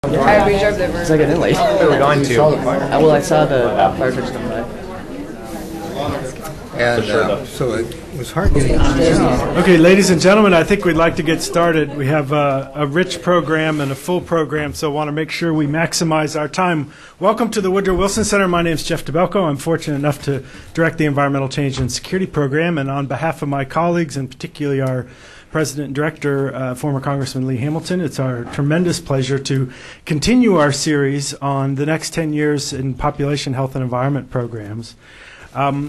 It's like an inlay. Where are we going to? Well, I saw the fire trucks come by. And so it was hard getting on. Okay, ladies and gentlemen, I think we'd like to get started. We have a rich program and a full program, so I want to make sure we maximize our time. Welcome to the Woodrow Wilson Center. My name is Jeff DeBelko. I'm fortunate enough to direct the Environmental Change and Security Program, and on behalf of my colleagues, and particularly our President and Director, former Congressman Lee Hamilton, it's our tremendous pleasure to continue our series on the next 10 years in population health and environment programs.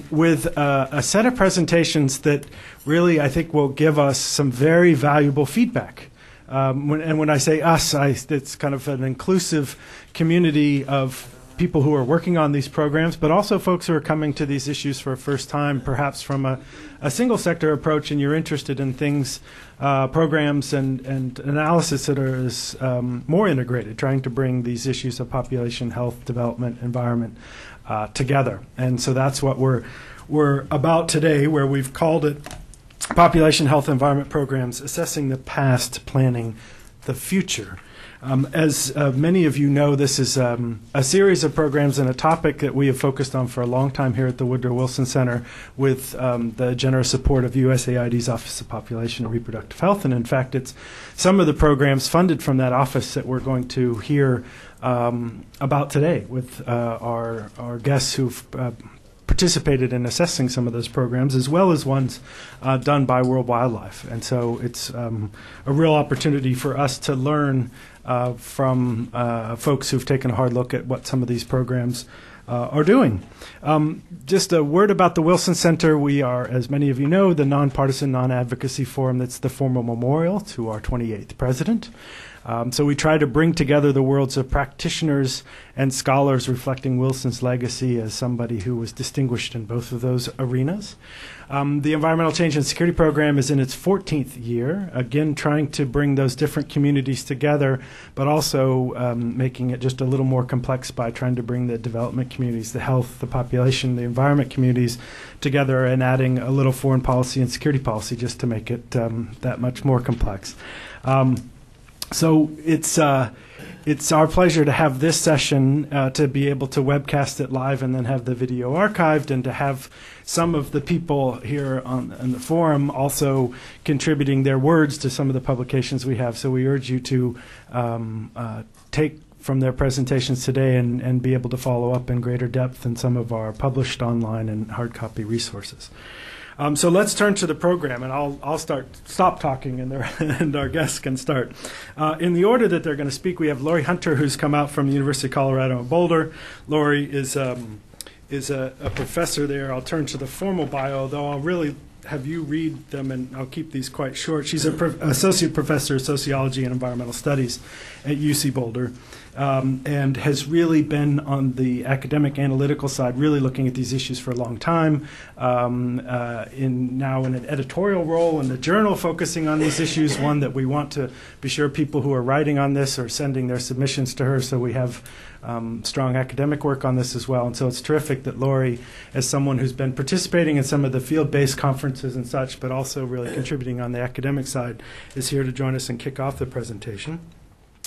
With a set of presentations that really, I think, will give us some very valuable feedback. When I say us, it's kind of an inclusive community of people who are working on these programs, but also folks who are coming to these issues for a first time, perhaps from a single sector approach, and you're interested in things, programs and analysis that are more integrated, trying to bring these issues of population, health, development, environment together. And so that's what we're about today, where we've called it Population Health Environment Programs, Assessing the Past, Planning the Future. As many of you know, this is a series of programs and a topic that we have focused on for a long time here at the Woodrow Wilson Center with the generous support of USAID's Office of Population and Reproductive Health. And in fact, it's some of the programs funded from that office that we're going to hear about today with our guests who've participated in assessing some of those programs, as well as ones done by World Wildlife. And so it's a real opportunity for us to learn from folks who've taken a hard look at what some of these programs are doing. Just a word about the Wilson Center. We are, as many of you know, the nonpartisan, non-advocacy forum that's the formal memorial to our 28th president. So we try to bring together the worlds of practitioners and scholars reflecting Wilson's legacy as somebody who was distinguished in both of those arenas. The Environmental Change and Security Program is in its 14th year, again trying to bring those different communities together, but also making it just a little more complex by trying to bring the development communities, the health, the population, the environment communities together, and adding a little foreign policy and security policy just to make it that much more complex. So it's our pleasure to have this session, to be able to webcast it live and then have the video archived, and to have some of the people here on the forum also contributing their words to some of the publications we have. So we urge you to take from their presentations today and be able to follow up in greater depth in some of our published online and hard copy resources. So let's turn to the program, and I'll stop talking, and our guests can start. In the order that they're going to speak, we have Lori Hunter, who's come out from the University of Colorado in Boulder. Lori is a professor there. I'll turn to the formal bio, though I'll really have you read them, and I'll keep these quite short. She's an associate professor of sociology and environmental studies at UC Boulder, and has really been on the academic analytical side, really looking at these issues for a long time, now in an editorial role in the journal focusing on these issues, one that we want to be sure people who are writing on this are sending their submissions to her, so we have strong academic work on this as well. And so it's terrific that Lori, as someone who's been participating in some of the field-based conferences and such, but also really contributing on the academic side, is here to join us and kick off the presentation.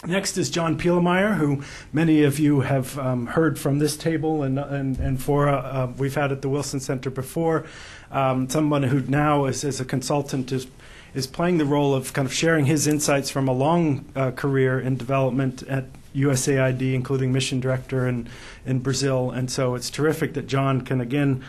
Next is John Pielemeier, who many of you have heard from this table and for we've had at the Wilson Center before. Someone who now is as a consultant is playing the role of kind of sharing his insights from a long career in development at USAID, including mission director in Brazil. And so it's terrific that John can again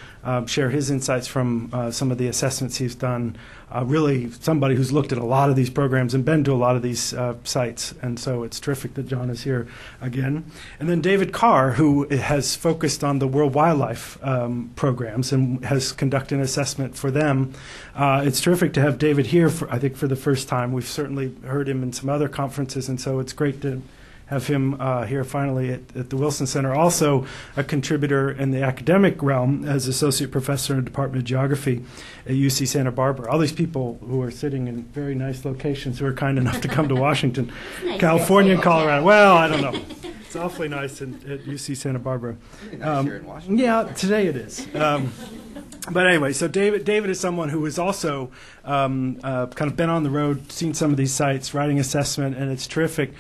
share his insights from some of the assessments he's done. Really somebody who's looked at a lot of these programs and been to a lot of these sites. And so it's terrific that John is here again. And then David Carr, who has focused on the World Wildlife programs and has conducted an assessment for them. It's terrific to have David here, I think, for the first time. We've certainly heard him in some other conferences, and so it's great to have him here finally at the Wilson Center. Also a contributor in the academic realm as associate professor in the Department of Geography at UC Santa Barbara. All these people who are sitting in very nice locations who are kind enough to come to Washington, nice California, and Colorado. Well, I don't know. It's awfully nice at UC Santa Barbara. Really nice here in Washington. Yeah, today it is. But anyway, so David is someone who has also kind of been on the road, seen some of these sites, writing assessment, and it's terrific.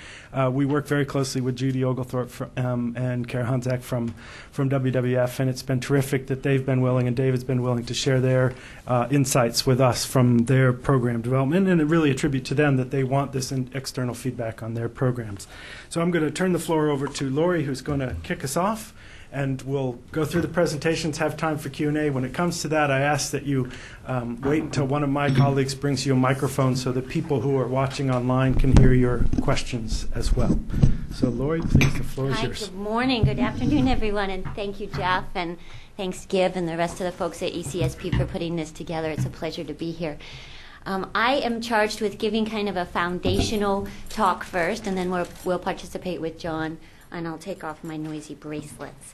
We work very closely with Judy Oglethorpe and Kara Honzak from WWF, and it's been terrific that they've been willing, and David's been willing to share their insights with us from their program development, and it really a tribute to them that they want this external feedback on their programs. So I'm going to turn the floor over to Lori, who's going to kick us off. And we'll go through the presentations, have time for Q&A. When it comes to that, I ask that you wait until one of my colleagues brings you a microphone so that people who are watching online can hear your questions as well. So, Lori, please, the floor is yours. Good morning, good afternoon, everyone, and thank you, Jeff, and thanks, Giv, and the rest of the folks at ECSP for putting this together. It's a pleasure to be here. I am charged with giving kind of a foundational talk first, and then we'll participate with John, and I'll take off my noisy bracelets,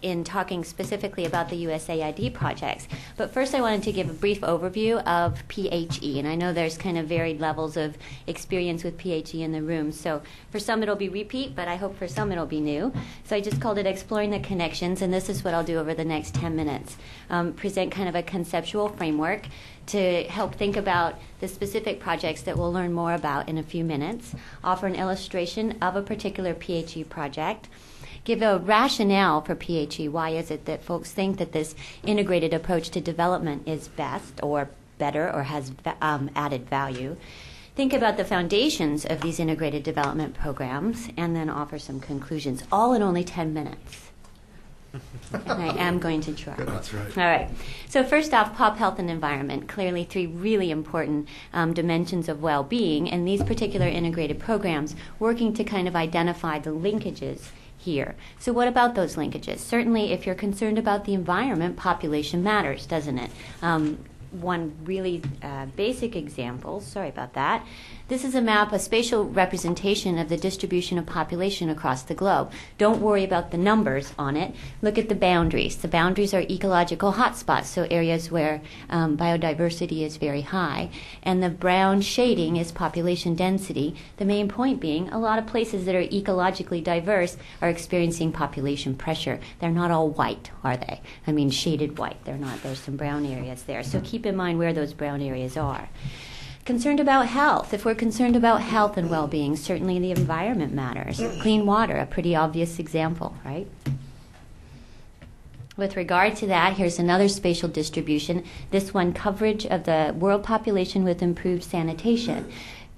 in talking specifically about the USAID projects. But first I wanted to give a brief overview of PHE, and I know there's kind of varied levels of experience with PHE in the room, so for some it'll be repeat, but I hope for some it'll be new. So I just called it Exploring the Connections, and this is what I'll do over the next 10 minutes. Present kind of a conceptual framework to help think about the specific projects that we'll learn more about in a few minutes, offer an illustration of a particular PHE project, give a rationale for PHE. Why is it that folks think that this integrated approach to development is best or better or has added value? Think about the foundations of these integrated development programs, and then offer some conclusions, all in only 10 minutes. I am going to try. That's right. All right. So first off, pop health and environment. Clearly three really important dimensions of well-being, and these particular integrated programs working to kind of identify the linkages here. So what about those linkages? Certainly if you're concerned about the environment, population matters, doesn't it? One really basic example, sorry about that. This is a map, a spatial representation of the distribution of population across the globe. Don't worry about the numbers on it. Look at the boundaries. The boundaries are ecological hotspots, so areas where biodiversity is very high. And the brown shading is population density. The main point being a lot of places that are ecologically diverse are experiencing population pressure. They're not all white, are they? I mean shaded white. They're not. There's some brown areas there. So keep in mind where those brown areas are. Concerned about health. If we're concerned about health and well-being, certainly the environment matters. Clean water, a pretty obvious example, right? With regard to that, here's another spatial distribution. This one, coverage of the world population with improved sanitation.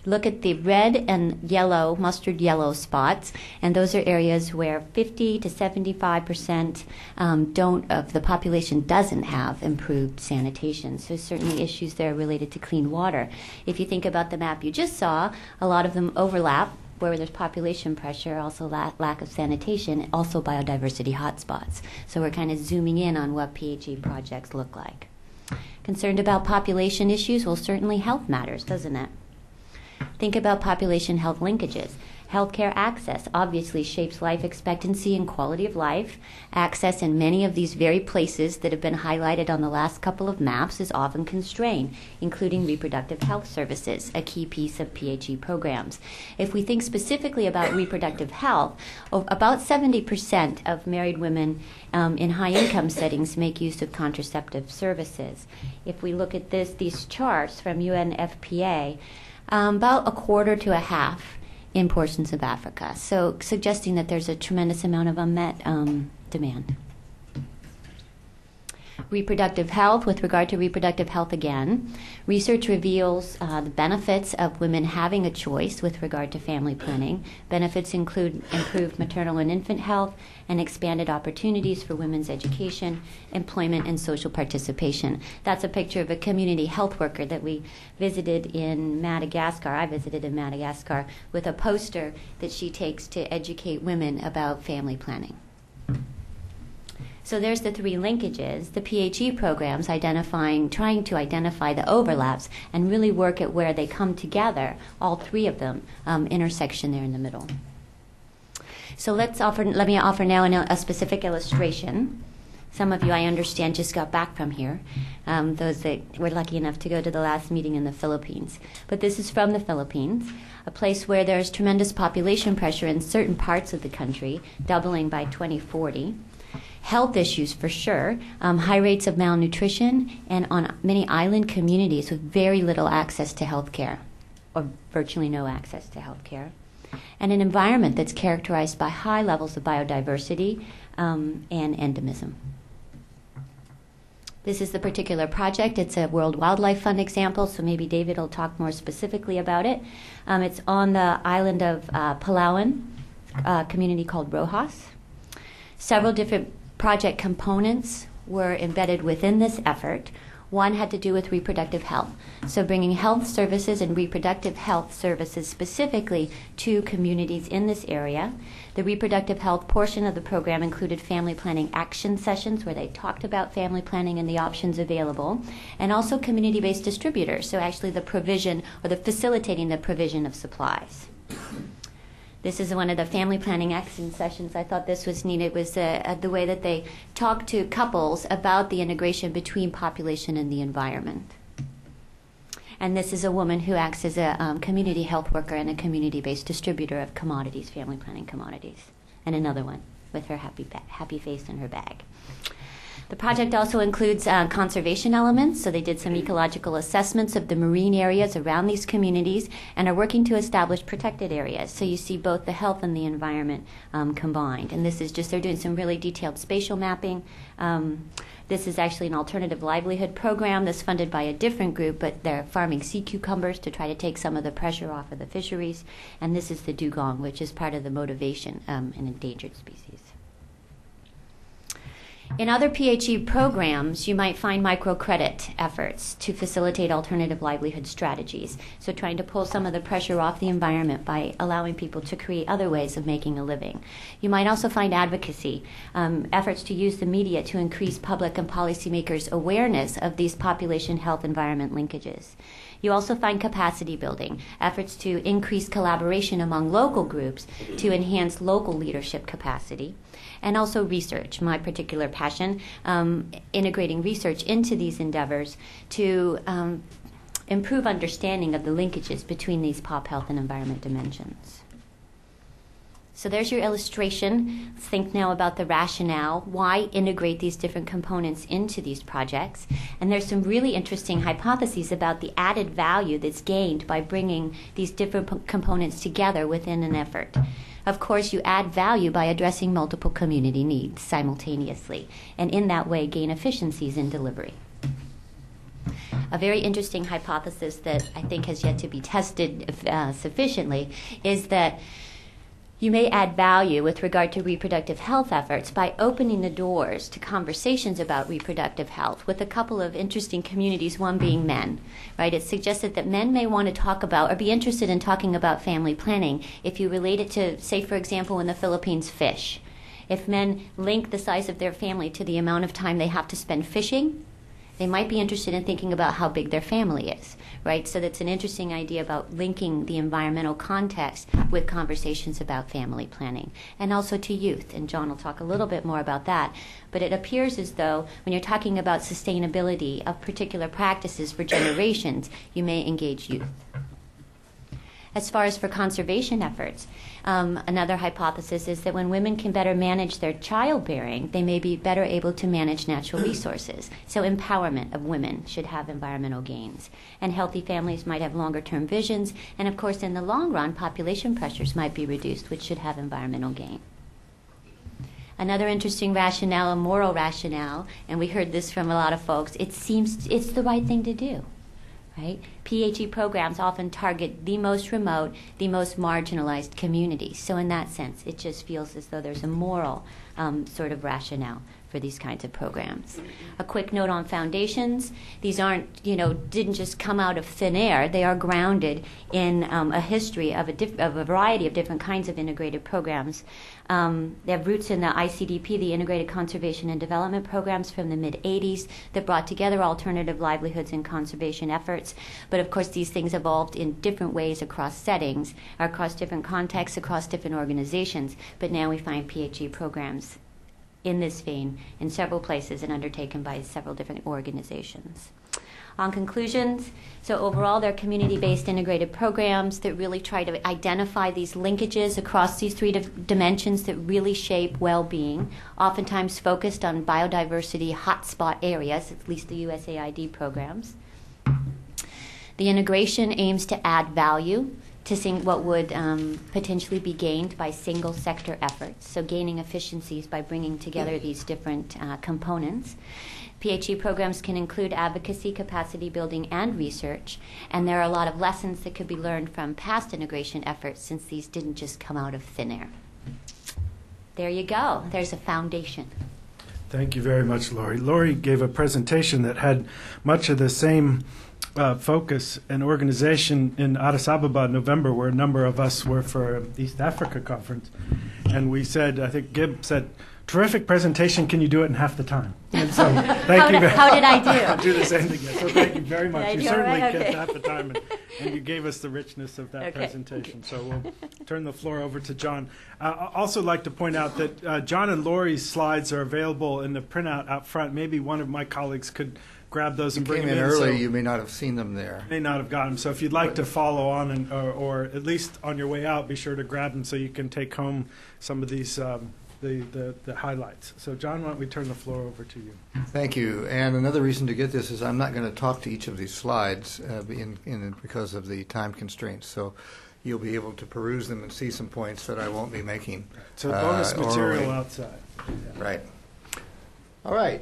Look at the red and yellow, mustard yellow spots, and those are areas where 50 to 75% of the population doesn't have improved sanitation. So certainly issues there related to clean water. If you think about the map you just saw, a lot of them overlap where there's population pressure, also lack of sanitation, also biodiversity hotspots. So we're kind of zooming in on what PHE projects look like. Concerned about population issues? Well, certainly health matters, doesn't it? Think about population health linkages. Healthcare access obviously shapes life expectancy and quality of life. Access in many of these very places that have been highlighted on the last couple of maps is often constrained, including reproductive health services, a key piece of PHE programs. If we think specifically about reproductive health, about 70% of married women in high-income settings make use of contraceptive services. If we look at these charts from UNFPA, about a quarter to a half in portions of Africa, so suggesting that there's a tremendous amount of unmet demand. Reproductive health. With regard to reproductive health again, research reveals the benefits of women having a choice with regard to family planning. Benefits include improved maternal and infant health and expanded opportunities for women's education, employment, and social participation. That's a picture of a community health worker that we visited in Madagascar. I visited in Madagascar with a poster that she takes to educate women about family planning. So there's the three linkages, the PHE programs trying to identify the overlaps and really work at where they come together, all three of them, intersection there in the middle. So let me offer now a specific illustration. Some of you, I understand, just got back from here, those that were lucky enough to go to the last meeting in the Philippines. But this is from the Philippines, a place where there's tremendous population pressure in certain parts of the country, doubling by 2040. Health issues for sure, high rates of malnutrition, and on many island communities with very little access to health care, or virtually no access to health care, and an environment that's characterized by high levels of biodiversity and endemism. This is the particular project. It's a World Wildlife Fund example, so maybe David will talk more specifically about it. It's on the island of Pielemeier, a community called Rojas. Several different project components were embedded within this effort. One had to do with reproductive health, so bringing health services and reproductive health services specifically to communities in this area. The reproductive health portion of the program included family planning action sessions where they talked about family planning and the options available, and also community-based distributors, so actually the provision or the facilitating the provision of supplies. This is one of the family planning action sessions. I thought this was neat. It was the way that they talked to couples about the integration between population and the environment. And this is a woman who acts as a community health worker and a community-based distributor of commodities, family planning commodities. And another one with her happy face in her bag. The project also includes conservation elements, so they did some ecological assessments of the marine areas around these communities and are working to establish protected areas. So you see both the health and the environment combined. And this is just, they're doing some really detailed spatial mapping. This is actually an alternative livelihood program that's funded by a different group, but they're farming sea cucumbers to try to take some of the pressure off of the fisheries. And this is the dugong, which is part of the motivation in endangered species. In other PHE programs, you might find microcredit efforts to facilitate alternative livelihood strategies. So trying to pull some of the pressure off the environment by allowing people to create other ways of making a living. You might also find advocacy, efforts to use the media to increase public and policymakers' awareness of these population health environment linkages. You also find capacity building, efforts to increase collaboration among local groups to enhance local leadership capacity, and also research, my particular passion, integrating research into these endeavors to improve understanding of the linkages between these pop health and environment dimensions. So there's your illustration. Think now about the rationale. Why integrate these different components into these projects? And there's some really interesting hypotheses about the added value that's gained by bringing these different components together within an effort. Of course, you add value by addressing multiple community needs simultaneously, and in that way gain efficiencies in delivery. A very interesting hypothesis that I think has yet to be tested sufficiently is that you may add value with regard to reproductive health efforts by opening the doors to conversations about reproductive health with a couple of interesting communities, one being men, right? It's suggested that men may want to talk about or be interested in talking about family planning if you relate it to, say, for example, in the Philippines, fish. If men link the size of their family to the amount of time they have to spend fishing, they might be interested in thinking about how big their family is, right? So that's an interesting idea about linking the environmental context with conversations about family planning, and also to youth. And John will talk a little bit more about that. But it appears as though when you're talking about sustainability of particular practices for generations, you may engage youth. As far as for conservation efforts, another hypothesis is that when women can better manage their childbearing, they may be better able to manage natural resources. So empowerment of women should have environmental gains. And healthy families might have longer-term visions. And of course, in the long run, population pressures might be reduced, which should have environmental gain. Another interesting rationale, a moral rationale, and we heard this from a lot of folks, it seems it's the right thing to do. Right? PHE programs often target the most remote, the most marginalized communities. So in that sense, it just feels as though there's a moral sort of rationale for these kinds of programs. A quick note on foundations. These aren't, didn't just come out of thin air. They are grounded in a history of a variety of different kinds of integrated programs. They have roots in the ICDP, the Integrated Conservation and Development Programs from the mid-'80s that brought together alternative livelihoods and conservation efforts. But of course, these things evolved in different ways across settings, across different contexts, across different organizations. But now we find PHE programs in this vein in several places and undertaken by several different organizations. On conclusions, so overall, they're community-based integrated programs that really try to identify these linkages across these three dimensions that really shape well-being, oftentimes focused on biodiversity hotspot areas, at least the USAID programs. The integration aims to add value to what would potentially be gained by single sector efforts, so gaining efficiencies by bringing together these different components. PHE programs can include advocacy, capacity building, and research, and there are a lot of lessons that could be learned from past integration efforts since these didn't just come out of thin air. There you go. There's a foundation. Thank you very much, Lori. Lori gave a presentation that had much of the same focus and organization in Addis Ababa in November, where a number of us were for East Africa conference. And we said, I think Gib said, terrific presentation, can you do it in half the time? And so thank you. How did I do? I'll do the same thing. So thank you very much. You certainly right? kept Okay. half the time, and you gave us the richness of that presentation. So we'll turn the floor over to John. I'd also like to point out that John and Lori's slides are available in the printout out front. Maybe one of my colleagues could grab those and bring them in. Came in early, So you may not have seen them there. may not have gotten them. So if you'd like to follow on, and, or at least on your way out, be sure to grab them so you can take home some of these the highlights. So John, why don't we turn the floor over to you? Thank you. And another reason to get this is I'm not going to talk to each of these slides because of the time constraints. So you'll be able to peruse them and see some points that I won't be making. So bonus material orally. outside. Right. All right.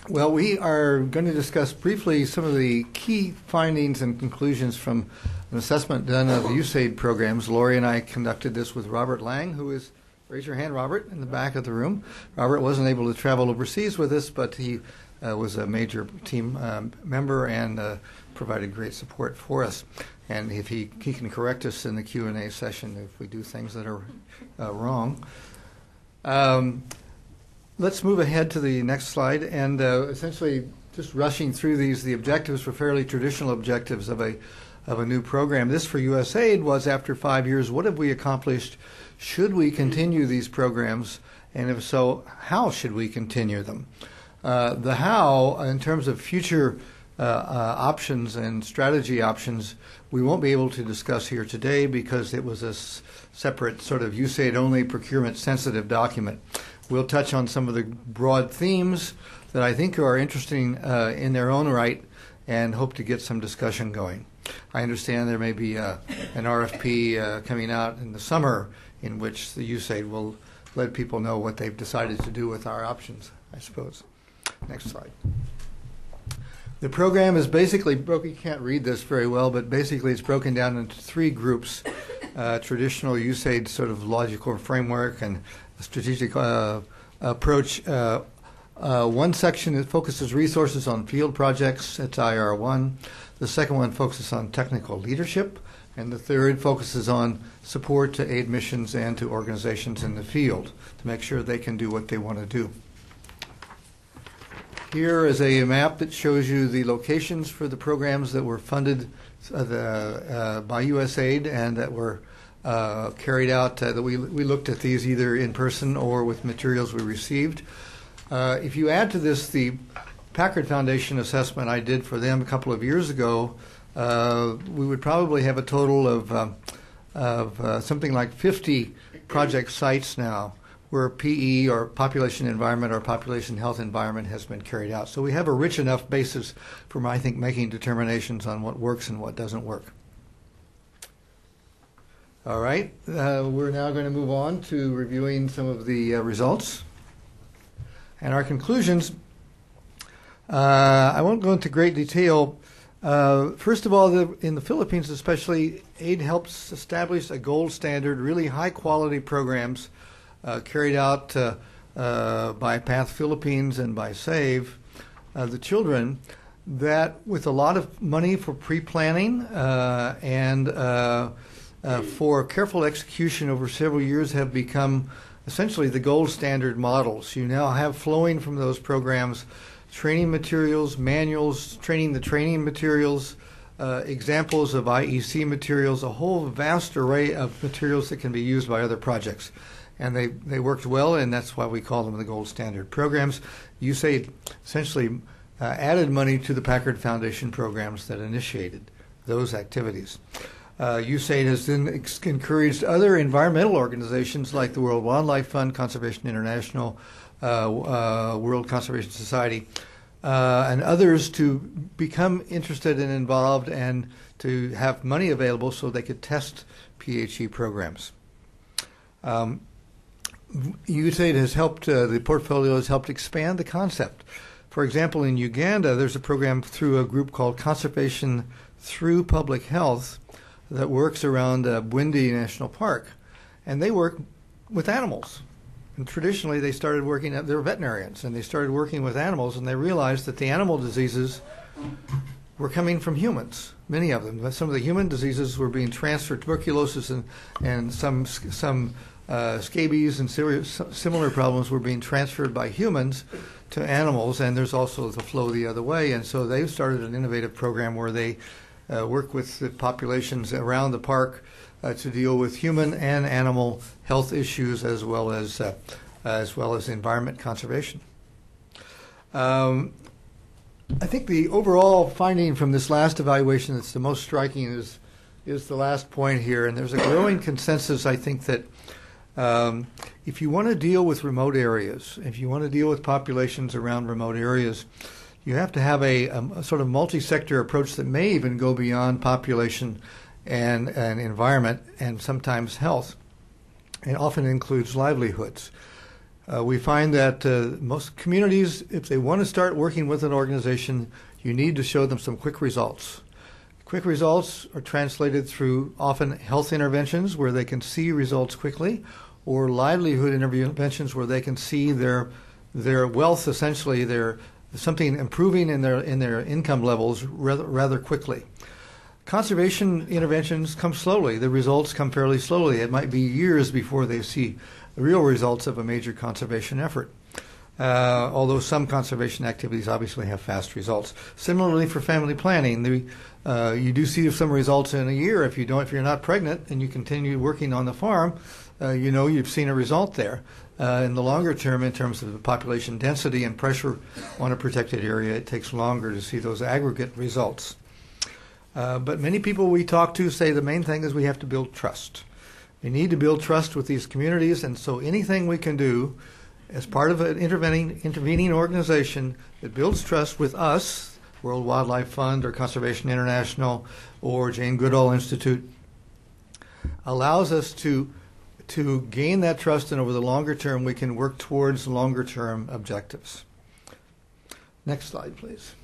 Well, we are going to discuss briefly some of the key findings and conclusions from an assessment done of USAID programs. Lori and I conducted this with Robert Lang, who is, raise your hand, Robert, in the back of the room. Robert wasn't able to travel overseas with us, but he was a major team member and provided great support for us. And if he can correct us in the Q&A session if we do things that are wrong. Let's move ahead to the next slide, and essentially just rushing through these, the objectives were fairly traditional objectives of a new program. This for USAID was, after 5 years, what have we accomplished? Should we continue these programs? And if so, how should we continue them? The how, in terms of future options and strategy options, we won't be able to discuss here today because it was a separate sort of USAID-only procurement-sensitive document. We'll touch on some of the broad themes that I think are interesting in their own right and hope to get some discussion going. I understand there may be an RFP coming out in the summer in which the USAID will let people know what they've decided to do with our options, I suppose. Next slide. The program is basically broken. You can't read this very well, but basically it's broken down into three groups. Traditional USAID sort of logical framework and strategic approach. One section that focuses resources on field projects, that's IR1. The second one focuses on technical leadership. And the third focuses on support to aid missions and to organizations in the field to make sure they can do what they want to do. Here is a map that shows you the locations for the programs that were funded by USAID and that were carried out. That we looked at these either in person or with materials we received. If you add to this the Packard Foundation assessment I did for them a couple of years ago, we would probably have a total of something like 50 project sites now where PE, or population environment, or population health environment, has been carried out. So we have a rich enough basis for, I think, making determinations on what works and what doesn't work. All right, we're now going to move on to reviewing some of the results and our conclusions. I won't go into great detail. First of all, in the Philippines especially, aid helps establish a gold standard, really high-quality programs carried out by Path Philippines and by SAVE the Children, that with a lot of money for pre-planning and for careful execution over several years have become essentially the gold standard models. You now have flowing from those programs training materials, manuals, training materials, examples of IEC materials, a whole vast array of materials that can be used by other projects. And they worked well, and that's why we call them the gold standard programs. USAID essentially added money to the Packard Foundation programs that initiated those activities. USAID has then encouraged other environmental organizations like the World Wildlife Fund, Conservation International, World Conservation Society, and others to become interested and involved and to have money available so they could test PHE programs. USAID has helped, the portfolio has helped expand the concept. For example, in Uganda, there's a program through a group called Conservation Through Public Health that works around Bwindi National Park, and they work with animals. And traditionally, they started working, they're veterinarians, and they started working with animals, and they realized that the animal diseases were coming from humans, many of them. Some of the human diseases were being transferred, tuberculosis and some scabies and similar problems were being transferred by humans to animals, and there's also the flow the other way. And so they've started an innovative program where they work with the populations around the park to deal with human and animal health issues as well as environment conservation. I think the overall finding from this last evaluation that's the most striking is the last point here, and there's a growing consensus, I think, that if you want to deal with remote areas, if you want to deal with populations around remote areas, you have to have a sort of multi-sector approach that may even go beyond population and environment and sometimes health. It often includes livelihoods. We find that most communities, if they want to start working with an organization, you need to show them some quick results. Quick results are translated through often health interventions where they can see results quickly, or livelihood interventions where they can see their wealth, essentially something improving in their income levels rather quickly. Conservation interventions come slowly. The results come fairly slowly. It might be years before they see the real results of a major conservation effort. Although some conservation activities obviously have fast results. Similarly for family planning, you do see some results in a year. If you're not pregnant and you continue working on the farm, you've seen a result there. In the longer term, in terms of the population density and pressure on a protected area, it takes longer to see those aggregate results. But many people we talk to say the main thing is we have to build trust. We need to build trust with these communities, and so anything we can do as part of an intervening organization that builds trust with us, World Wildlife Fund or Conservation International or Jane Goodall Institute, allows us to gain that trust, and over the longer term we can work towards longer term objectives. Next slide, please.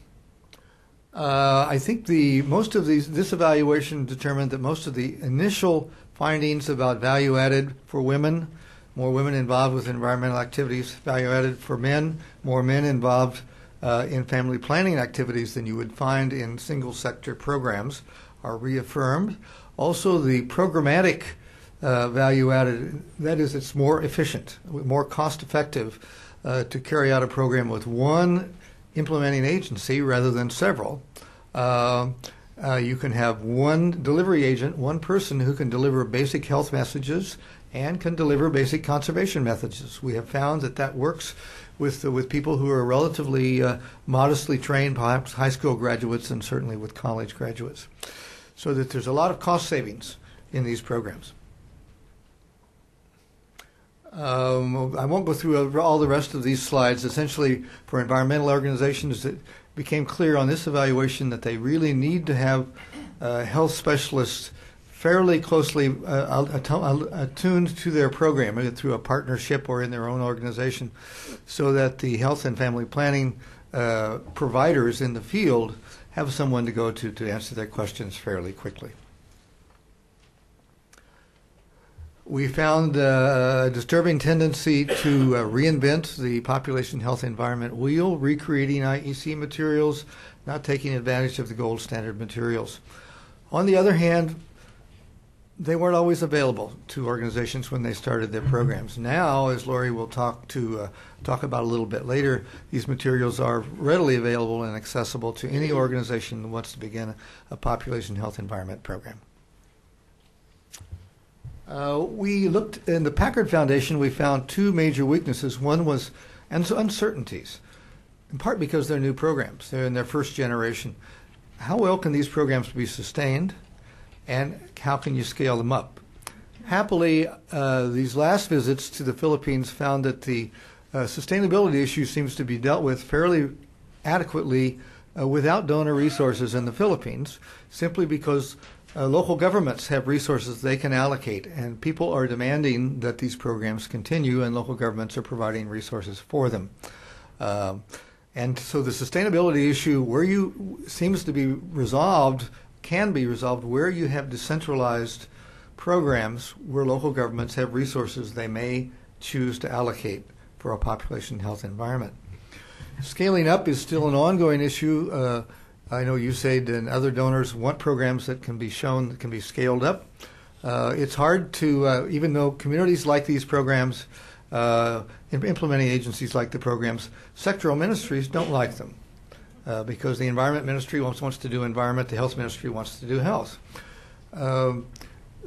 I think this evaluation determined that most of the initial findings about value added for women, more women involved with environmental activities, value added for men, more men involved in family planning activities than you would find in single sector programs, are reaffirmed. Also, the programmatic value added, that is, it's more efficient, more cost effective to carry out a program with one implementing agency rather than several. You can have one delivery agent, one person who can deliver basic health messages and can deliver basic conservation messages. We have found that works with people who are relatively modestly trained, perhaps high school graduates and certainly with college graduates. So that there's a lot of cost savings in these programs. I won't go through all the rest of these slides. Essentially, for environmental organizations, it became clear on this evaluation that they really need to have health specialists fairly closely attuned to their program, either through a partnership or in their own organization, so that the health and family planning providers in the field have someone to go to answer their questions fairly quickly. We found a disturbing tendency to reinvent the population health environment wheel, recreating IEC materials, not taking advantage of the gold standard materials. On the other hand, they weren't always available to organizations when they started their programs. Now, as Lori will talk about a little bit later, these materials are readily available and accessible to any organization that wants to begin a population health environment program. We looked in the Packard Foundation. We found two major weaknesses. One was uncertainties. in part because they're new programs. They're in their first generation. How well can these programs be sustained, and how can you scale them up? Happily, these last visits to the Philippines found that the sustainability issue seems to be dealt with fairly adequately without donor resources in the Philippines, simply because local governments have resources they can allocate, and people are demanding that these programs continue, and local governments are providing resources for them. And so the sustainability issue seems to be resolved, can be resolved, where you have decentralized programs where local governments have resources they may choose to allocate for a population health environment. Scaling up is still an ongoing issue. I know USAID and other donors want programs that can be shown, that can be scaled up. It's hard to, even though communities like these programs, implementing agencies like the programs, sectoral ministries don't like them because the environment ministry wants to do environment, the health ministry wants to do health.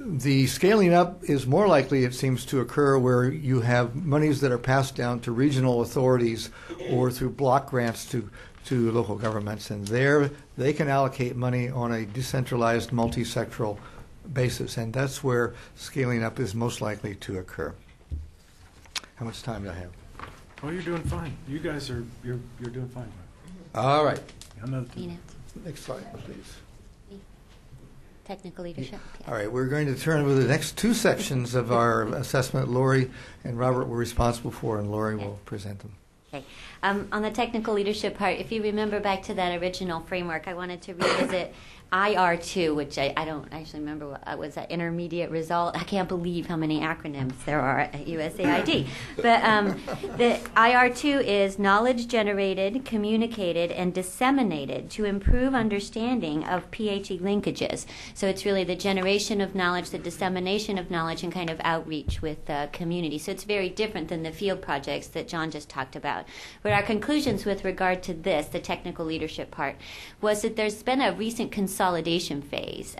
The scaling up is more likely, it seems, to occur where you have monies that are passed down to regional authorities or through block grants to local governments, and there they can allocate money on a decentralized, multi-sectoral basis, and that's where scaling up is most likely to occur. How much time do I have? Oh, you're doing fine. You guys are you're doing fine. All right. Next slide, please. Technical leadership. All right, we're going to turn to the next two sections of our assessment. Lori and Robert were responsible for, and Lori will present them. Okay. On the technical leadership part, if you remember back to that original framework, I wanted to revisit IR2, which I don't actually remember what was that intermediate result. I can't believe how many acronyms there are at USAID. But the IR2 is knowledge generated, communicated, and disseminated to improve understanding of PHE linkages. So it's really the generation of knowledge, the dissemination of knowledge, and kind of outreach with the community. So it's very different than the field projects that John just talked about. But our conclusions with regard to this, the technical leadership part, was that there's been a recent consolidation phase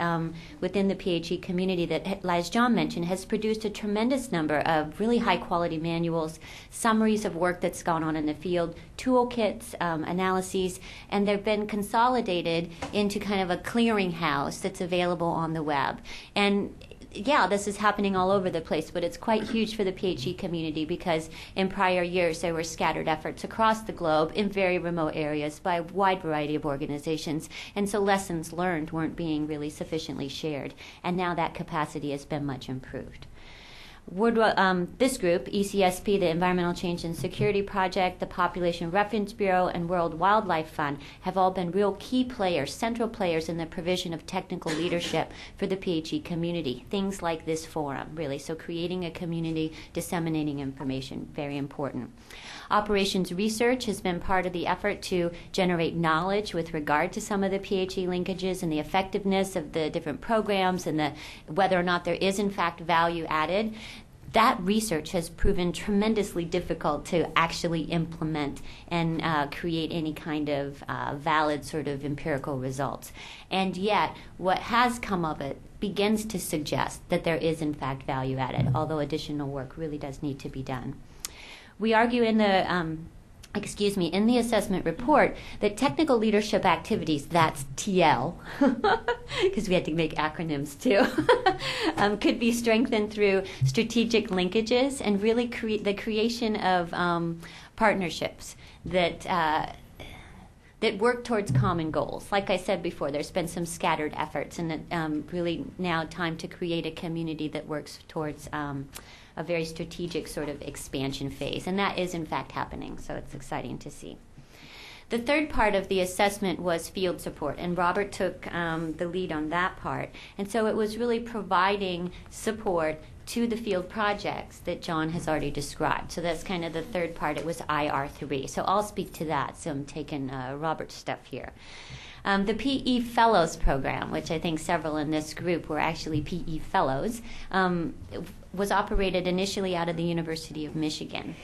within the PHE community that, as John mentioned, has produced a tremendous number of really high-quality manuals, summaries of work that's gone on in the field, toolkits, analyses, and they've been consolidated into kind of a clearinghouse that's available on the web. And yeah, this is happening all over the place, but it's quite huge for the PHE community because in prior years there were scattered efforts across the globe in very remote areas by a wide variety of organizations, and so lessons learned weren't being really sufficiently shared, and now that capacity has been much improved. This group, ECSP, the Environmental Change and Security Project, the Population Reference Bureau, and World Wildlife Fund, have all been real key players, central players in the provision of technical leadership for the PHE community. Things like this forum, really. So creating a community, disseminating information, very important. Operations research has been part of the effort to generate knowledge with regard to some of the PHE linkages and the effectiveness of the different programs and whether or not there is in fact value added. That research has proven tremendously difficult to actually implement and create any kind of valid sort of empirical results. And yet, what has come of it begins to suggest that there is in fact value added, although additional work really does need to be done. We argue in the in the assessment report that technical leadership activities, that's TL, because we had to make acronyms too, could be strengthened through strategic linkages and really the creation of partnerships that work towards common goals. Like I said before, there's been some scattered efforts, and really now time to create a community that works towards a very strategic sort of expansion phase, and that is in fact happening, so it's exciting to see. The third part of the assessment was field support, and Robert took the lead on that part, and so it was really providing support to the field projects that John has already described. So that's kind of the third part. It was IR3. So I'll speak to that. So I'm taking Robert's stuff here. The PE Fellows program, which I think several in this group were actually PE Fellows, was operated initially out of the University of Michigan.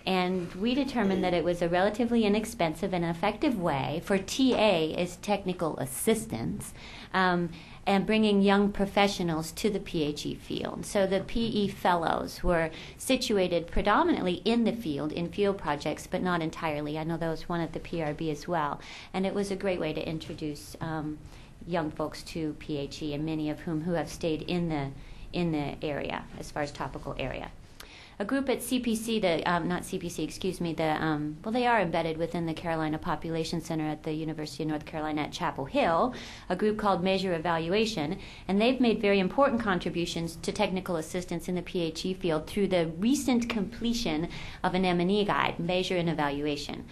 And we determined that it was a relatively inexpensive and effective way for TA as technical assistance and bringing young professionals to the PHE field. So the PE fellows were situated predominantly in the field, in field projects, but not entirely. I know there was one at the PRB as well. And it was a great way to introduce young folks to PHE, and many of whom who have stayed in the area as far as topical area. A group at CPC, not CPC, excuse me, well, they are embedded within the Carolina Population Center at the University of North Carolina at Chapel Hill, a group called Measure Evaluation, and they've made very important contributions to technical assistance in the PHE field through the recent completion of an M&E guide, Measure and Evaluation.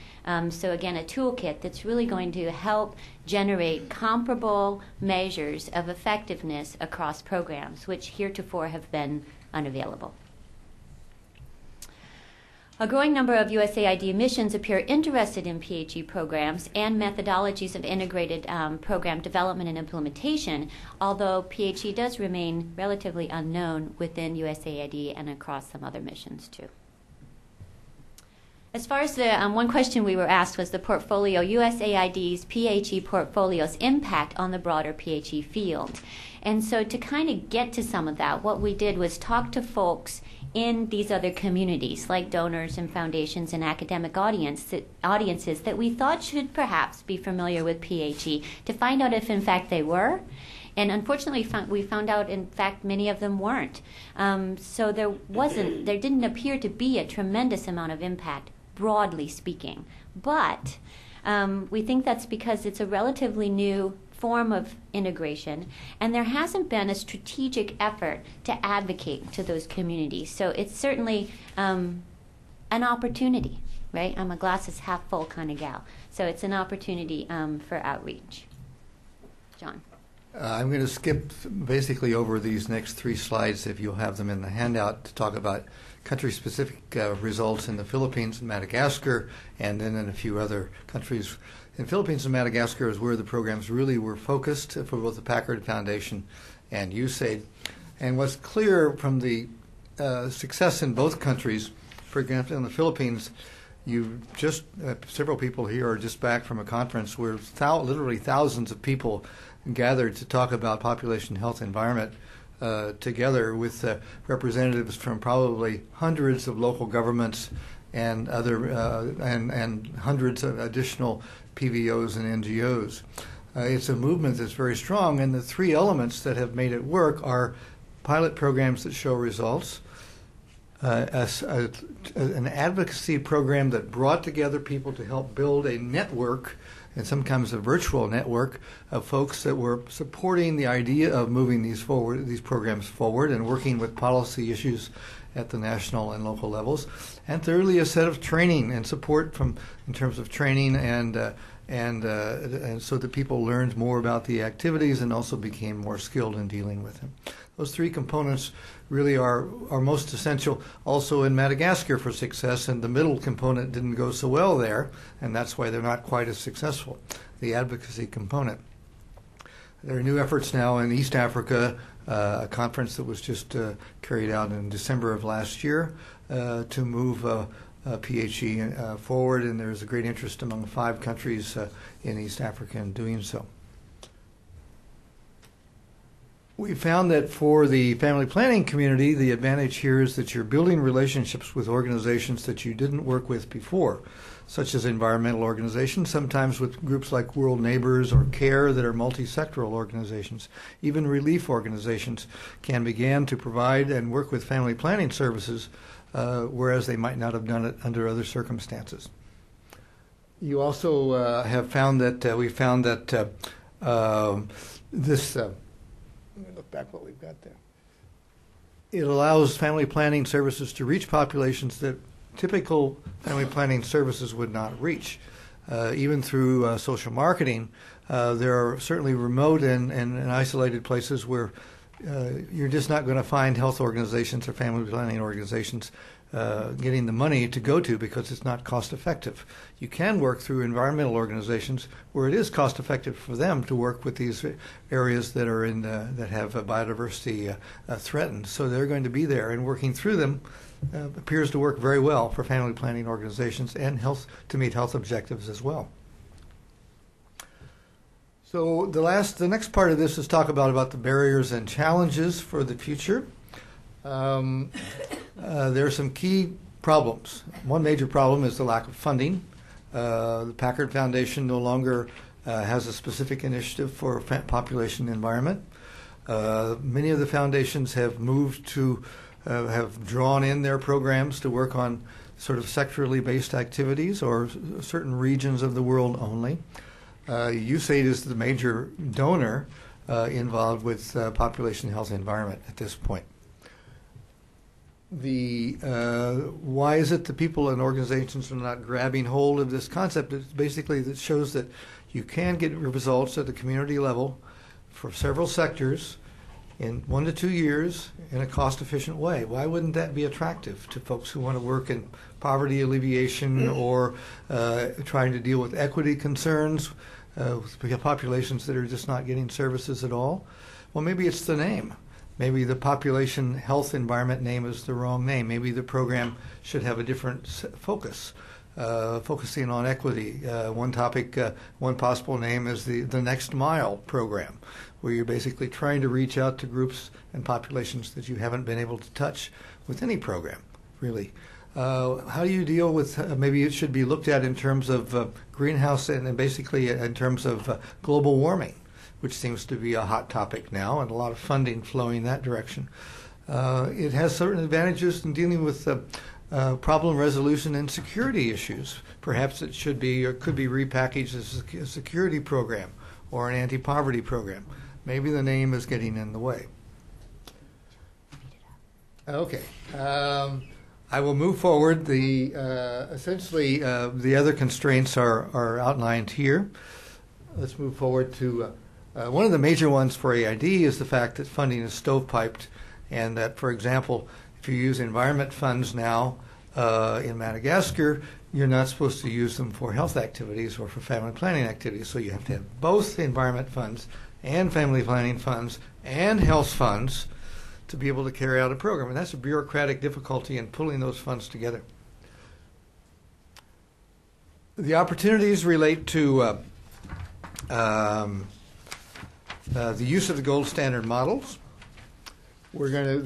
So again, a toolkit that's really going to help generate comparable measures of effectiveness across programs, which heretofore have been unavailable. A growing number of USAID missions appear interested in PHE programs and methodologies of integrated program development and implementation, although PHE does remain relatively unknown within USAID and across some other missions too. As far as the one question we were asked was the portfolio, USAID's PHE portfolio's impact on the broader PHE field. And so to kind of get to some of that, what we did was talk to folks in these other communities, like donors and foundations and academic audiences that we thought should perhaps be familiar with PHE, to find out if in fact they were. And unfortunately, we found out, in fact, many of them weren't. So there didn't appear to be a tremendous amount of impact, broadly speaking. But we think that's because it's a relatively new form of integration, and there hasn't been a strategic effort to advocate to those communities. So it's certainly an opportunity, right? I'm a glasses half full kind of gal. So it's an opportunity for outreach. John. I'm going to skip basically over these next three slides, if you'll have them in the handout, to talk about country-specific results in the Philippines and Madagascar, and then in a few other countries. In Philippines and Madagascar is where the programs really were focused for both the Packard Foundation and USAID. And what's clear from the success in both countries, for example, in the Philippines, several people here are just back from a conference where literally thousands of people gathered to talk about population health environment together with representatives from probably hundreds of local governments and other and hundreds of additional PVOs and NGOs. It's a movement that's very strong, and the three elements that have made it work are pilot programs that show results, an advocacy program that brought together people to help build a network, and sometimes a virtual network, of folks that were supporting the idea of moving these programs forward and working with policy issues at the national and local levels. And thirdly, a set of training and support in terms of training and so that people learned more about the activities and also became more skilled in dealing with them. Those three components really are most essential also in Madagascar for success, and the middle component didn't go so well there, and that's why they're not quite as successful, the advocacy component. There are new efforts now in East Africa, a conference that was just carried out in December of last year to move PHE forward, and there's a great interest among 5 countries in East Africa in doing so. We found that for the family planning community, the advantage here is that you're building relationships with organizations that you didn't work with before, such as environmental organizations, sometimes with groups like World Neighbors or CARE that are multi-sectoral organizations. Even relief organizations can begin to provide and work with family planning services, whereas they might not have done it under other circumstances. You also have found that this let me look back what we've got there. It allows family planning services to reach populations that typical family planning services would not reach. Even through social marketing, there are certainly remote and isolated places where you're just not going to find health organizations or family planning organizations getting the money to go to because it's not cost effective. You can work through environmental organizations where it is cost effective for them to work with these areas that are in that have biodiversity threatened. So they're going to be there, and working through them appears to work very well for family planning organizations and health to meet health objectives as well. So the next part of this is talk about the barriers and challenges for the future. There are some key problems. One major problem is the lack of funding. The Packard Foundation no longer has a specific initiative for population and environment. Many of the foundations have moved to have drawn in their programs to work on sort of sectorally based activities or certain regions of the world only. USAID is the major donor involved with population, health, and environment at this point. Why is it that people and organizations are not grabbing hold of this concept? It's basically, that shows that you can get results at the community level for several sectors in 1 to 2 years in a cost-efficient way. Why wouldn't that be attractive to folks who want to work in poverty alleviation or trying to deal with equity concerns with populations that are just not getting services at all? Well, maybe it's the name. Maybe the population health environment name is the wrong name. Maybe the program should have a different focus, focusing on equity. One topic, one possible name is the Next Mile program, where you're basically trying to reach out to groups and populations that you haven't been able to touch with any program, really. How do you deal with, maybe it should be looked at in terms of greenhouse and basically in terms of global warming, which seems to be a hot topic now, and a lot of funding flowing that direction. It has certain advantages in dealing with problem resolution and security issues. Perhaps it should be or could be repackaged as a security program or an anti-poverty program. Maybe the name is getting in the way. Okay. I will move forward. Essentially, the other constraints are outlined here. Let's move forward to one of the major ones for AID is the fact that funding is stovepiped, and that, for example, if you use environment funds now in Madagascar, you're not supposed to use them for health activities or for family planning activities. So you have to have both environment funds and family planning funds and health funds to be able to carry out a program. And that's a bureaucratic difficulty in pulling those funds together. The opportunities relate to the use of the gold standard models. We're going to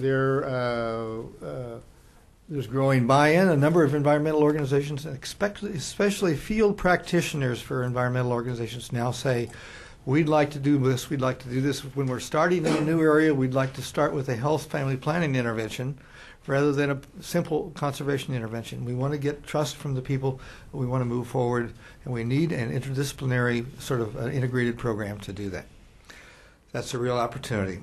there's growing buy-in. A number of environmental organizations, especially field practitioners for environmental organizations, now say, we'd like to do this, we'd like to do this. When we're starting in a new area, we'd like to start with a health family planning intervention rather than a simple conservation intervention. We want to get trust from the people. We want to move forward, and we need an interdisciplinary sort of integrated program to do that. That's a real opportunity.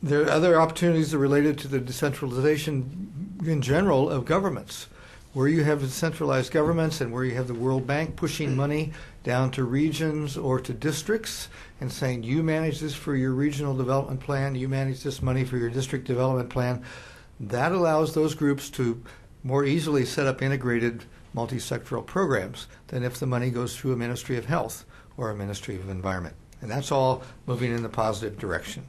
There are other opportunities that are related to the decentralization in general of governments, where you have centralized governments and where you have the World Bank pushing money down to regions or to districts and saying, you manage this for your regional development plan, you manage this money for your district development plan. That allows those groups to more easily set up integrated multi-sectoral programs than if the money goes through a Ministry of Health or a Ministry of Environment. And that's all moving in the positive direction.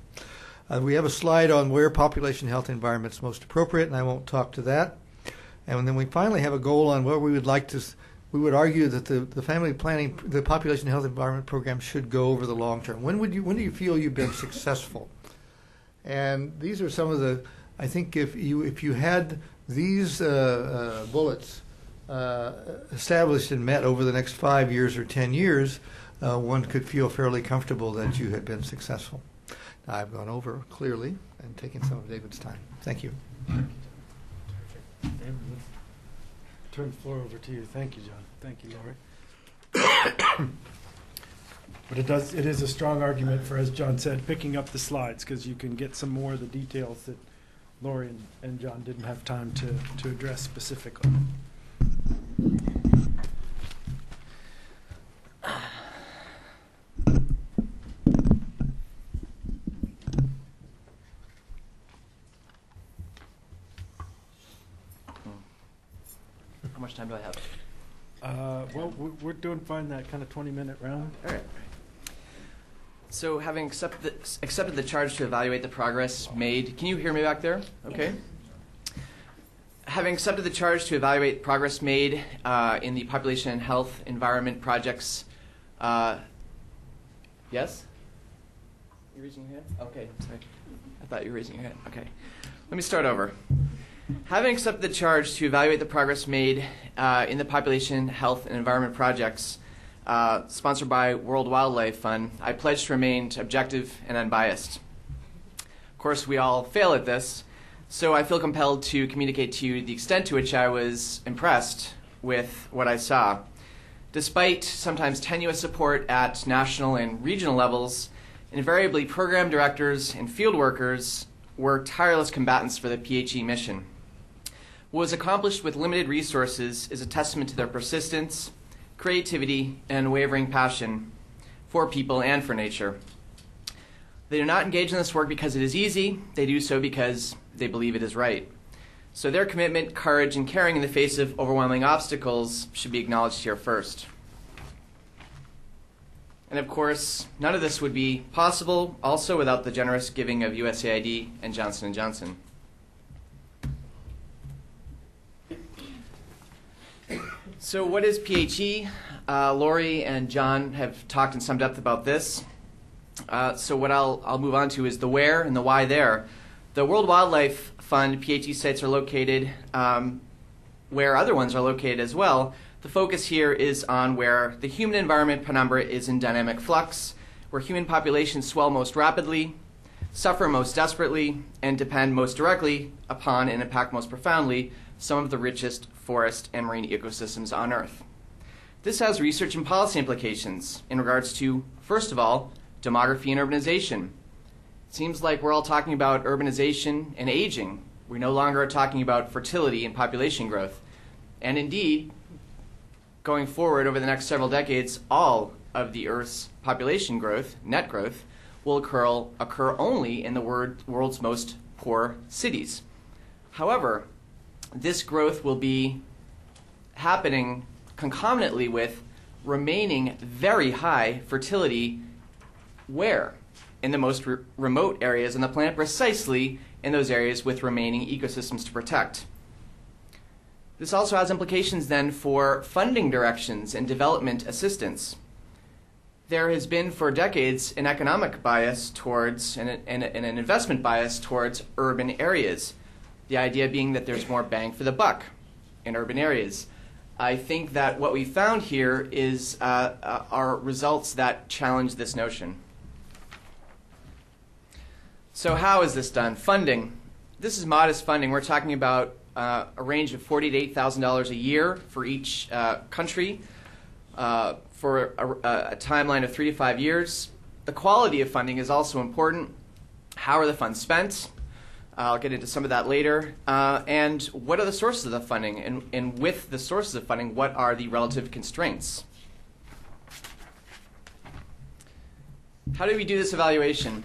We have a slide on where population health environment is most appropriate, and I won't talk to that. And then we finally have a goal on where we would like to, we would argue that the family planning, the population health environment program should go over the long term. When do you feel you've been successful? And these are some of the, I think if you had these bullets established and met over the next 5 years or 10 years, one could feel fairly comfortable that you had been successful. Now, I've gone over clearly and taken some of David's time. Thank you. David, turn the floor over to you. Thank you, John. Thank you, Lori. But it is a strong argument for, as John said, picking up the slides, because you can get some more of the details that Lori and John didn't have time to address specifically. much time do I have? Well, we're doing fine, that kind of 20-minute round. All right. So having accepted the charge to evaluate the progress made, can you hear me back there? Okay. Having accepted the charge to evaluate progress made in the population and health environment projects, yes? You're raising your hand? Okay, sorry. I thought you were raising your hand. Okay. Let me start over. Having accepted the charge to evaluate the progress made in the population, health, and environment projects sponsored by World Wildlife Fund, I pledge to remain objective and unbiased. Of course, we all fail at this, so I feel compelled to communicate to you the extent to which I was impressed with what I saw. Despite sometimes tenuous support at national and regional levels, invariably program directors and field workers were tireless combatants for the PHE mission. What was accomplished with limited resources is a testament to their persistence, creativity, and unwavering passion for people and for nature. They do not engage in this work because it is easy. They do so because they believe it is right. So their commitment, courage, and caring in the face of overwhelming obstacles should be acknowledged here first. And of course, none of this would be possible also without the generous giving of USAID and Johnson & Johnson. So what is PHE? Lori and John have talked in some depth about this. So what I'll move on to is the where and the why there. The World Wildlife Fund PHE sites are located where other ones are located as well. The focus here is on where the human environment penumbra is in dynamic flux, where human populations swell most rapidly, suffer most desperately, and depend most directly upon and impact most profoundly some of the richest forest and marine ecosystems on Earth. This has research and policy implications in regards to, first of all, demography and urbanization. It seems like we're all talking about urbanization and aging. We no longer are talking about fertility and population growth. And indeed, going forward over the next several decades, all of the Earth's population growth, net growth, will occur only in the world's most poor cities. However, this growth will be happening concomitantly with remaining very high fertility where? In the most remote areas on the planet, precisely in those areas with remaining ecosystems to protect. This also has implications then for funding directions and development assistance. There has been for decades an economic bias towards and an investment bias towards urban areas. The idea being that there's more bang for the buck in urban areas. I think that what we found here is are results that challenge this notion. So how is this done? Funding. This is modest funding. We're talking about a range of $40,000 to $8,000 a year for each country for a timeline of 3 to 5 years. The quality of funding is also important. How are the funds spent? I'll get into some of that later. And what are the sources of the funding? And with the sources of funding, what are the relative constraints? How do we do this evaluation?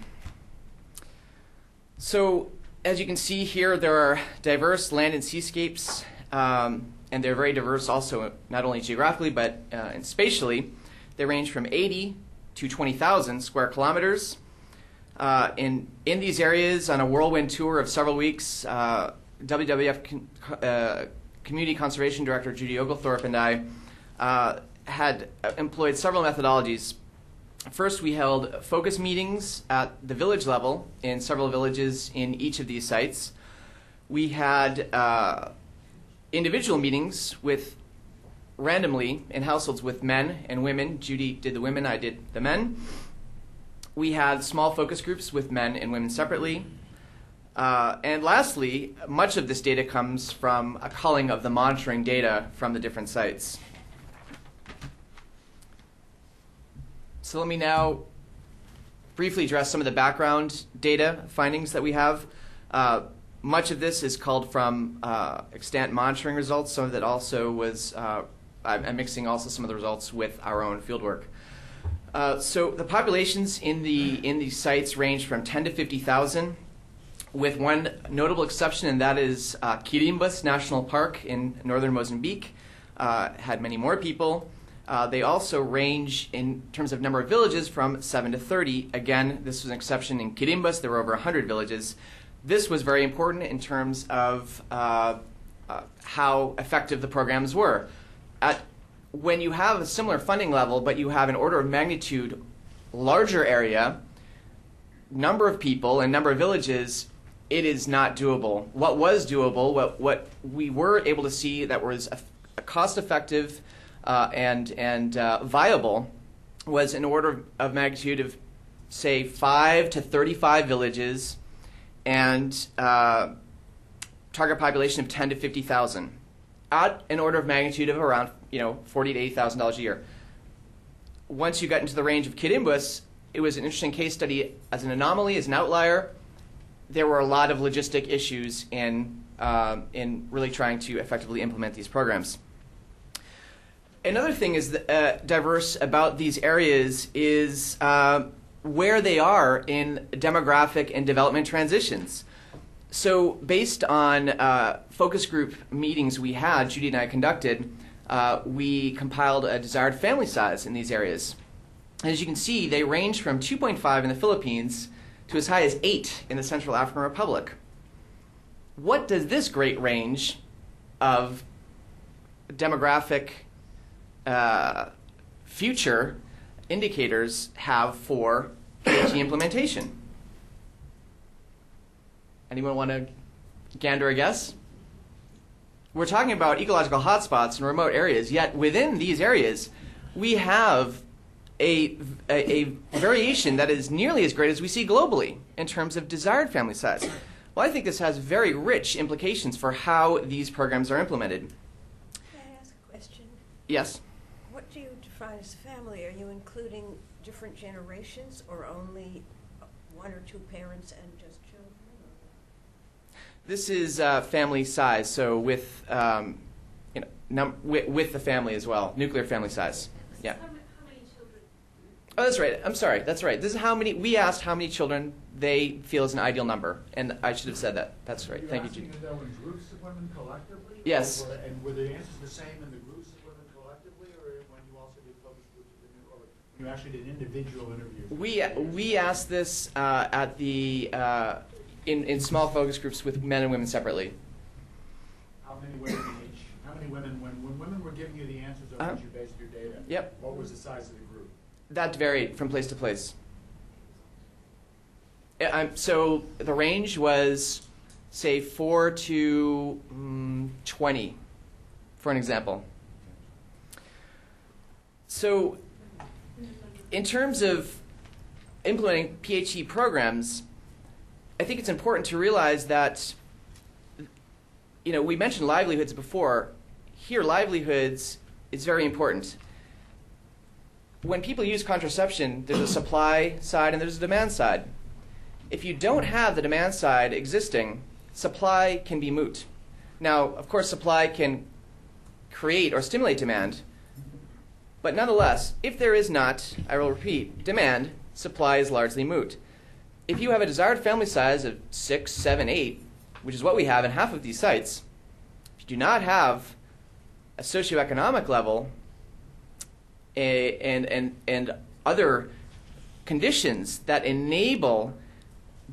So, as you can see here, there are diverse land and seascapes, and they're very diverse also not only geographically but and spatially. They range from 80 to 20,000 square kilometers. In these areas, on a whirlwind tour of several weeks, WWF Community Conservation Director Judy Oglethorpe and I had employed several methodologies. First, we held focus meetings at the village level in several villages in each of these sites. We had individual meetings with randomly in households with men and women. Judy did the women, I did the men. We had small focus groups with men and women separately. And lastly, much of this data comes from a culling of the monitoring data from the different sites. So let me now briefly address some of the background data findings that we have. Much of this is culled from extant monitoring results. Some of that also was, I'm mixing also some of the results with our own fieldwork. So the populations in these sites range from 10 to 50,000, with one notable exception, and that is Quirimbas National Park in northern Mozambique. had many more people. They also range in terms of number of villages from 7 to 30. Again, this was an exception in Quirimbas. There were over 100 villages. This was very important in terms of how effective the programs were. When you have a similar funding level, but you have an order of magnitude larger area, number of people, and number of villages, it is not doable. What was doable, what we were able to see that was a cost-effective and viable, was an order of magnitude of, say, 5 to 35 villages and target population of 10 to 50,000 at an order of magnitude of around $40,000 to $80,000 a year. Once you got into the range of Quirimbas, it was an interesting case study as an anomaly, as an outlier. There were a lot of logistic issues in really trying to effectively implement these programs. Another thing is diverse about these areas is where they are in demographic and development transitions. So based on focus group meetings we had, Judy and I conducted, we compiled a desired family size in these areas. And as you can see, they range from 2.5 in the Philippines to as high as 8 in the Central African Republic. What does this great range of demographic future indicators have for PHE implementation? Anyone want to gander a guess? We're talking about ecological hotspots in remote areas, yet within these areas, we have a variation that is nearly as great as we see globally in terms of desired family size. Well, I think this has very rich implications for how these programs are implemented. May I ask a question? Yes? What do you define as family? Are you including different generations or only one or two parents and just children? This is family size, so with with the family as well, nuclear family size. Yeah. How many children? Oh, that's right. I'm sorry. That's right. This is how many. We asked how many children they feel is an ideal number, and I should have said that. That's right. Thank you, Judy. You're asking in groups of women collectively? Yes. And were the answers the same in the groups of women collectively, or when you also did focus groups or when you actually did individual interviews? We asked this at the in small focus groups with men and women separately. How many women each? How many women when women were giving you the answers on which you based your data? Yep. What was the size of the group? That varied from place to place. So the range was, say, 4 to 20, for an example. So in terms of implementing PHE programs, I think it's important to realize that, we mentioned livelihoods before. Here, livelihoods is very important. When people use contraception, there's a supply side and there's a demand side. If you don't have the demand side existing, supply can be moot. Now, of course, supply can create or stimulate demand, but nonetheless, if there is not, I will repeat, demand, supply is largely moot. If you have a desired family size of 6, 7, 8, which is what we have in half of these sites, if you do not have a socioeconomic level and other conditions that enable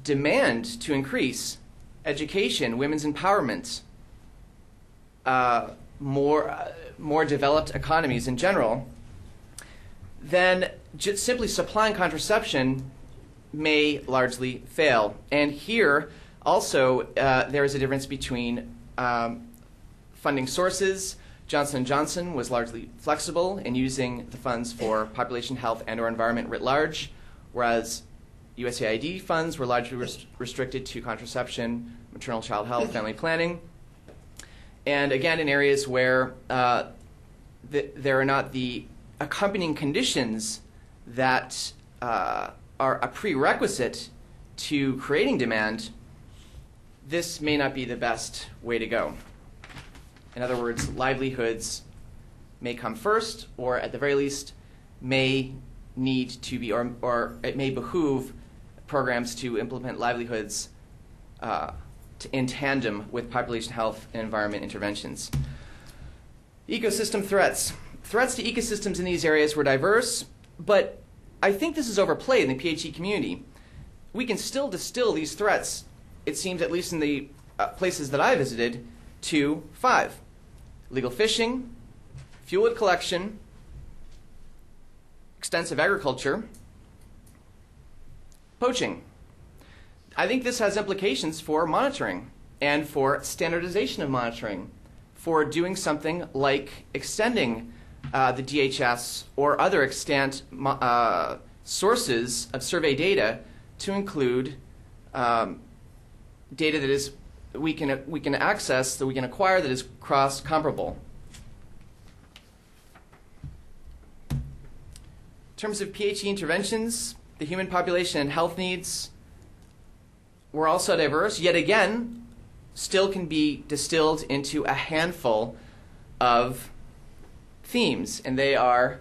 demand to increase, education, women's empowerment, more developed economies in general, then just simply supplying contraception may largely fail. And here also there is a difference between funding sources. Johnson & Johnson was largely flexible in using the funds for population health and or environment writ large, whereas USAID funds were largely restricted to contraception, maternal child health, family planning. And again, in areas where there are not the accompanying conditions that are a prerequisite to creating demand, this may not be the best way to go. In other words, livelihoods may come first, or at the very least, may need to be, or it may behoove programs to implement livelihoods in tandem with population health and environment interventions. Ecosystem threats. Threats to ecosystems in these areas were diverse, but I think this is overplayed in the PHE community. We can still distill these threats, it seems, at least in the places that I visited, to 5. Illegal fishing, fuelwood collection, extensive agriculture, poaching. I think this has implications for monitoring and for standardization of monitoring, for doing something like extending the DHS or other extant sources of survey data to include data that is we can access, that we can acquire, that is cross-comparable. In terms of PHE interventions, the human population and health needs were also diverse, yet again, still can be distilled into a handful of themes, and they are,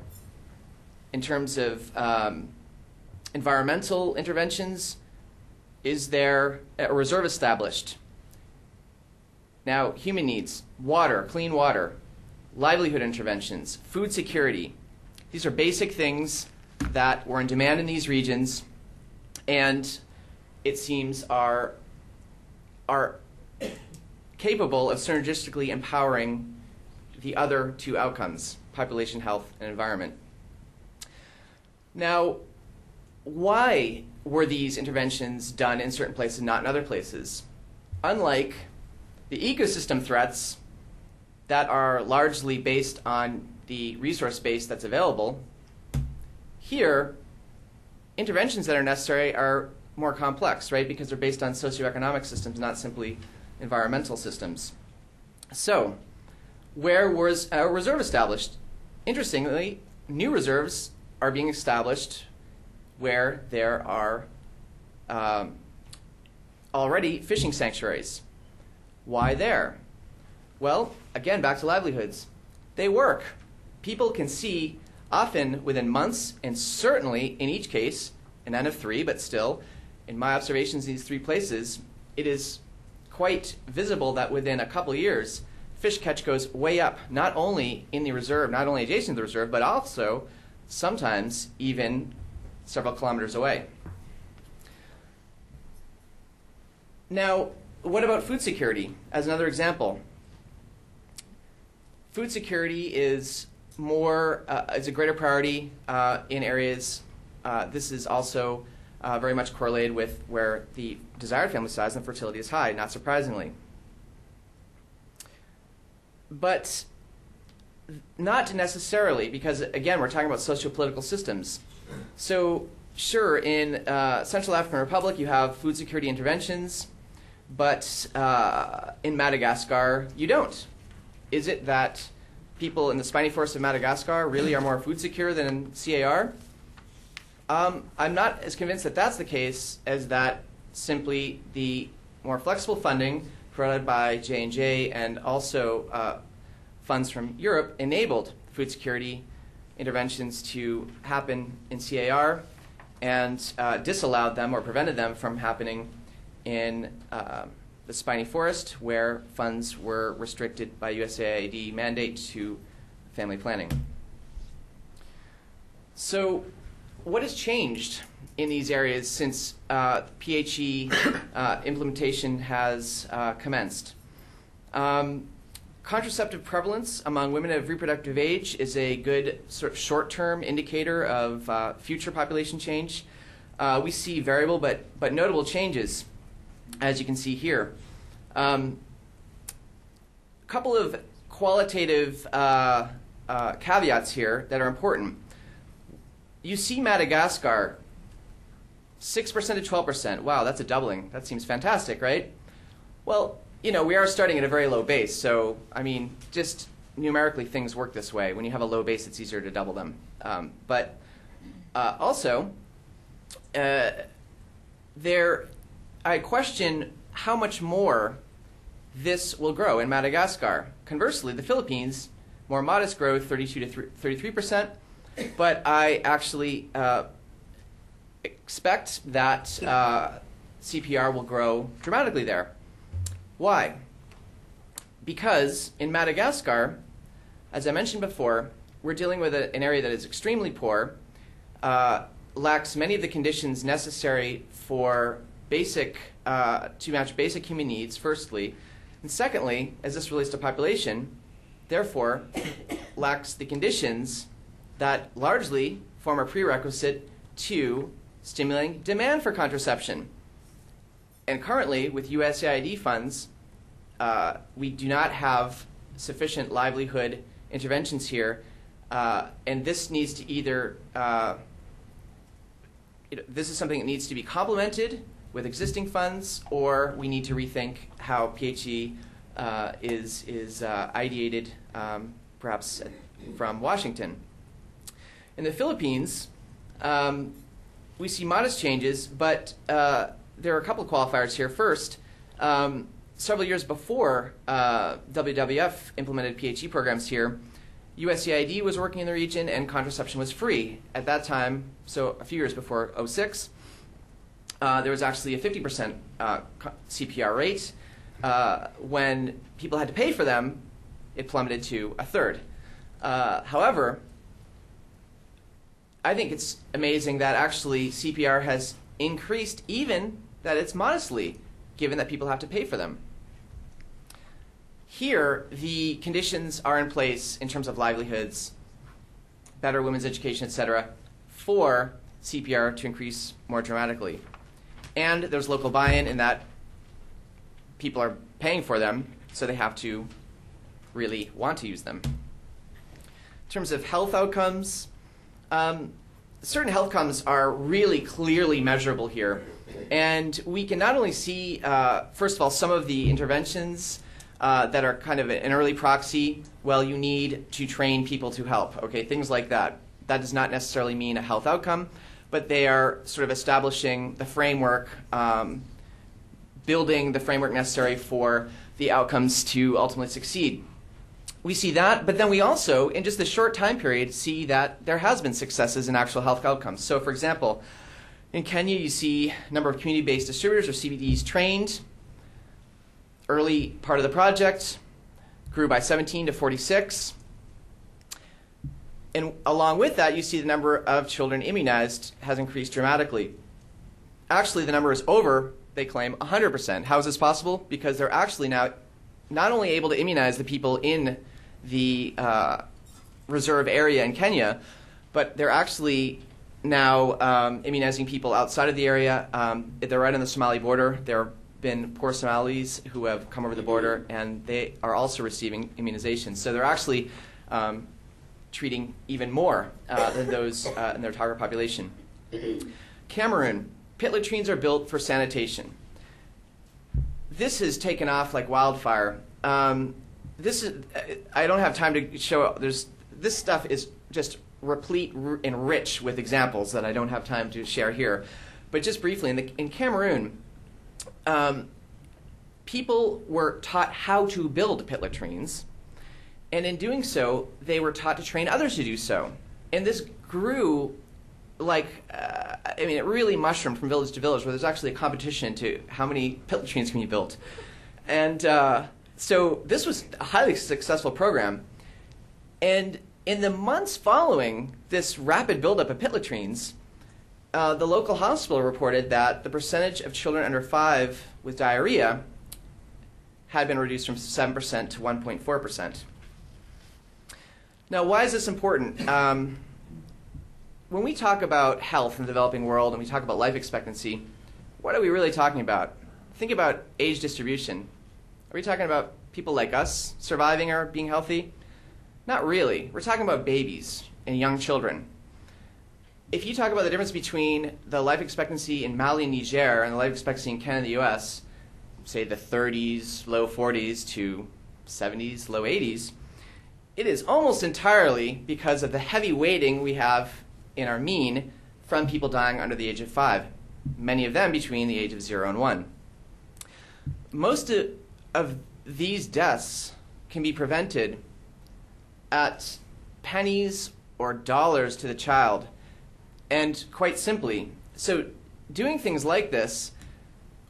in terms of environmental interventions, is there a reserve established? Now, human needs, water, clean water, livelihood interventions, food security. These are basic things that were in demand in these regions, and it seems are capable of synergistically empowering the other 2 outcomes, population health and environment. Now, why were these interventions done in certain places and not in other places? Unlike the ecosystem threats that are largely based on the resource base that's available, here, interventions that are necessary are more complex, right? Because they're based on socioeconomic systems, not simply environmental systems. So, where was a reserve established? Interestingly, new reserves are being established where there are already fishing sanctuaries. Why there? Well, again, back to livelihoods. They work. People can see, often within months, and certainly in each case, an N of 3, but still, in my observations in these 3 places, it is quite visible that within a couple of years, fish catch goes way up, not only in the reserve, not only adjacent to the reserve, but also sometimes even several kilometers away. Now, what about food security as another example? Food security is is a greater priority in areas. This is also very much correlated with where the desired family size and fertility is high, not surprisingly. But not necessarily, because again, we're talking about socio-political systems. So sure, in Central African Republic, you have food security interventions, but in Madagascar, you don't. Is it that people in the spiny forests of Madagascar really are more food secure than in CAR? I'm not as convinced that that's the case as that simply the more flexible funding provided by J&J and also funds from Europe enabled food security interventions to happen in CAR and disallowed them or prevented them from happening in the spiny forest, where funds were restricted by USAID mandate to family planning. So what has changed in these areas since PHE implementation has commenced? Contraceptive prevalence among women of reproductive age is a good sort of short-term indicator of future population change. We see variable but notable changes, as you can see here. A couple of qualitative caveats here that are important. You see Madagascar, 6% to 12%. Wow, that's a doubling. That seems fantastic, right? Well, you know, we are starting at a very low base, so, I mean, just numerically things work this way. When you have a low base, it's easier to double them. But also, I question how much more this will grow in Madagascar. Conversely, the Philippines, more modest growth, 32 to 33%, but I actually expect that CPR will grow dramatically there. Why? Because in Madagascar, As I mentioned before, we're dealing with an area that is extremely poor, lacks many of the conditions necessary for to match basic human needs, firstly, and secondly, as this relates to population, therefore, lacks the conditions that largely form a prerequisite to stimulating demand for contraception. And currently, with USAID funds, we do not have sufficient livelihood interventions here, and this needs to either this is something that needs to be complemented with existing funds, or we need to rethink how PHE is ideated, perhaps from Washington. In the Philippines, we see modest changes, but there are a couple of qualifiers here. First, several years before WWF implemented PHE programs here, USAID was working in the region and contraception was free. At that time, so a few years before '06, there was actually a 50% CPR rate. When people had to pay for them, it plummeted to a third. However, I think it's amazing that actually CPR has increased, even that it's modestly, given that people have to pay for them. Here, the conditions are in place in terms of livelihoods, better women's education, etc., for CPR to increase more dramatically. And there's local buy-in in that people are paying for them, so they have to really want to use them. In terms of health outcomes, certain health outcomes are really clearly measurable here. And we can not only see, first of all, some of the interventions that are kind of an early proxy. Well, you need to train people to help, okay, things like that. That does not necessarily mean a health outcome, but they are sort of establishing the framework, building the framework necessary for the outcomes to ultimately succeed. We see that, but then we also, in just a short time period, see that there has been successes in actual health outcomes. So, for example, in Kenya, you see a number of community-based distributors or CBDs trained. Early part of the project grew by 17 to 46. And along with that, you see the number of children immunized has increased dramatically. Actually, the number is over, they claim, 100%. How is this possible? Because they're actually now not only able to immunize the people in the reserve area in Kenya, but they're actually now immunizing people outside of the area. They're right on the Somali border. There have been poor Somalis who have come over the border, and they are also receiving immunizations. So they're actually treating even more than those in their target population. Cameroon, pit latrines are built for sanitation. This has taken off like wildfire. This is, I don't have time to show, this stuff is just replete and rich with examples that I don't have time to share here. But just briefly, in Cameroon, people were taught how to build pit latrines, and in doing so, they were taught to train others to do so. And this grew like, it really mushroomed from village to village, where there's actually a competition to how many pit latrines can be built. And so this was a highly successful program. And in the months following this rapid buildup of pit latrines, the local hospital reported that the percentage of children under 5 with diarrhea had been reduced from 7% to 1.4%. Now, why is this important? When we talk about health in the developing world and we talk about life expectancy, what are we really talking about? Think about age distribution. Are we talking about people like us surviving or being healthy? Not really. We're talking about babies and young children. If you talk about the difference between the life expectancy in Mali and Niger and the life expectancy in Canada and the US, say the 30s, low 40s to 70s, low 80s, it is almost entirely because of the heavy weighting we have in our mean from people dying under the age of 5, many of them between the age of 0 and 1. Most of these deaths can be prevented at pennies or dollars to the child. And quite simply, so doing things like this,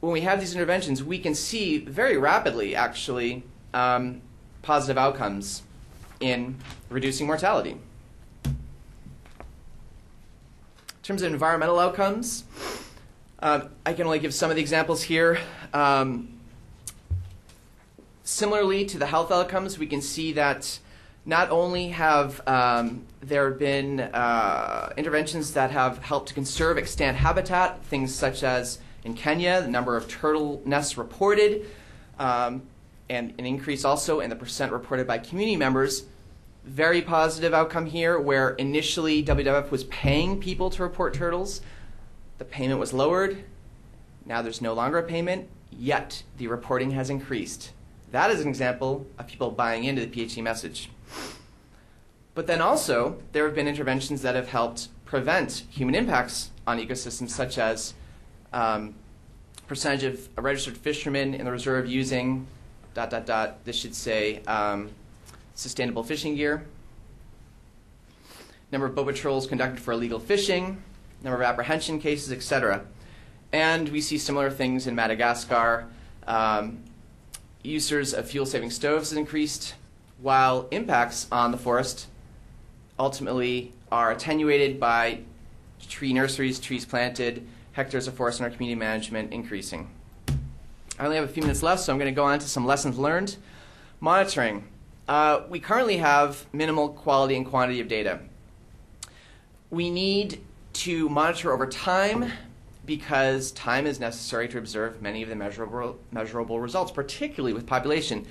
when we have these interventions, we can see very rapidly, actually, positive outcomes in reducing mortality. In terms of environmental outcomes, I can only give some of the examples here. Similarly to the health outcomes, we can see that not only have there been interventions that have helped to conserve extant habitat, things such as in Kenya, the number of turtle nests reported, and an increase also in the percent reported by community members. Very positive outcome here, where initially WWF was paying people to report turtles. The payment was lowered. Now there's no longer a payment, yet the reporting has increased. That is an example of people buying into the PHE message. But then also, there have been interventions that have helped prevent human impacts on ecosystems, such as percentage of registered fishermen in the reserve using ... This should say sustainable fishing gear. Number of boat patrols conducted for illegal fishing, number of apprehension cases, etc. And we see similar things in Madagascar. Users of fuel-saving stoves has increased, while impacts on the forest ultimately are attenuated by tree nurseries, trees planted, hectares of forest under community management increasing. I only have a few minutes left, so I'm going to go on to some lessons learned. Monitoring. We currently have minimal quality and quantity of data. We need to monitor over time because time is necessary to observe many of the measurable results, particularly with population.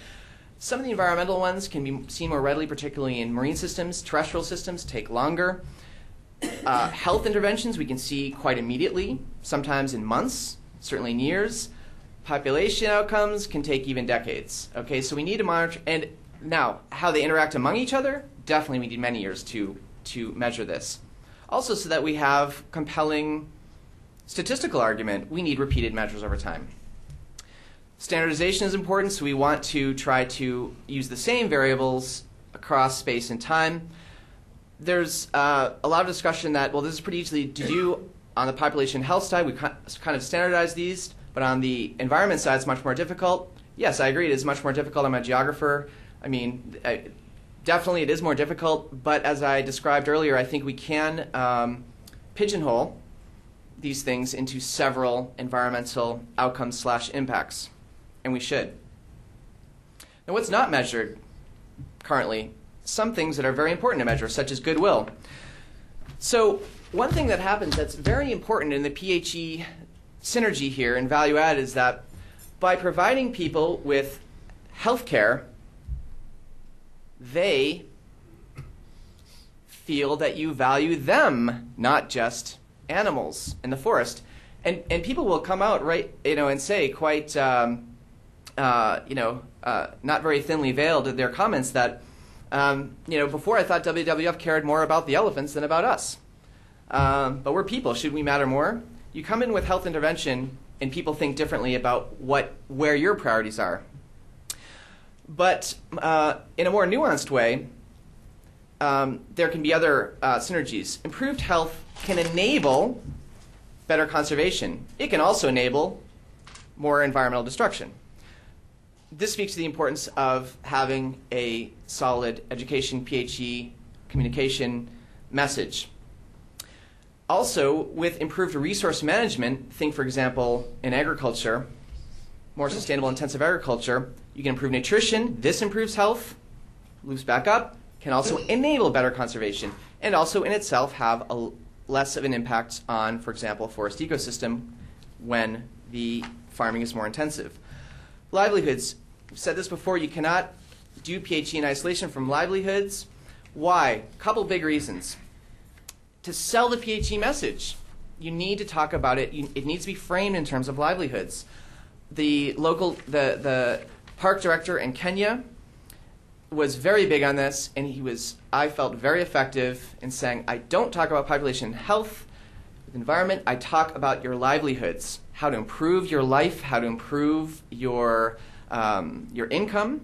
Some of the environmental ones can be seen more readily, particularly in marine systems. Terrestrial systems take longer. Health interventions we can see quite immediately, sometimes in months, certainly in years. Population outcomes can take even decades. Okay, so we need to monitor. And now, how they interact among each other, definitely we need many years to measure this. Also, so that we have compelling statistical argument, we need repeated measures over time. Standardization is important, so we want to try to use the same variables across space and time. There's a lot of discussion that, well, this is pretty easy to do on the population health side. We kind of standardize these, but on the environment side, it's much more difficult. Yes, I agree, it is much more difficult. I'm a geographer. I mean, definitely it is more difficult, but as I described earlier, I think we can pigeonhole these things into several environmental outcomes / impacts, and we should. Now, what's not measured currently? Some things that are very important to measure, such as goodwill. So one thing that happens that's very important in the PHE synergy here and value add is that by providing people with health care, they feel that you value them, not just animals in the forest. And people will come out, right, and say quite, not very thinly veiled in their comments that, before I thought WWF cared more about the elephants than about us. But we're people. Should we matter more? You come in with health intervention, and people think differently about where your priorities are. But in a more nuanced way, there can be other synergies. Improved health can enable better conservation. It can also enable more environmental destruction. This speaks to the importance of having a solid education, PHE, communication message. Also, with improved resource management, think, for example, in agriculture, more sustainable intensive agriculture, you can improve nutrition. This improves health, loops back up, can also enable better conservation, and also in itself have less of an impact on, for example, a forest ecosystem when the farming is more intensive. Livelihoods. I've said this before, you cannot do PHE in isolation from livelihoods. Why? A couple big reasons. To sell the PHE message, you need to talk about it. It needs to be framed in terms of livelihoods. The park director in Kenya was very big on this, and he was, I felt, very effective in saying, I don't talk about population health, environment, I talk about your livelihoods, how to improve your life, how to improve your income,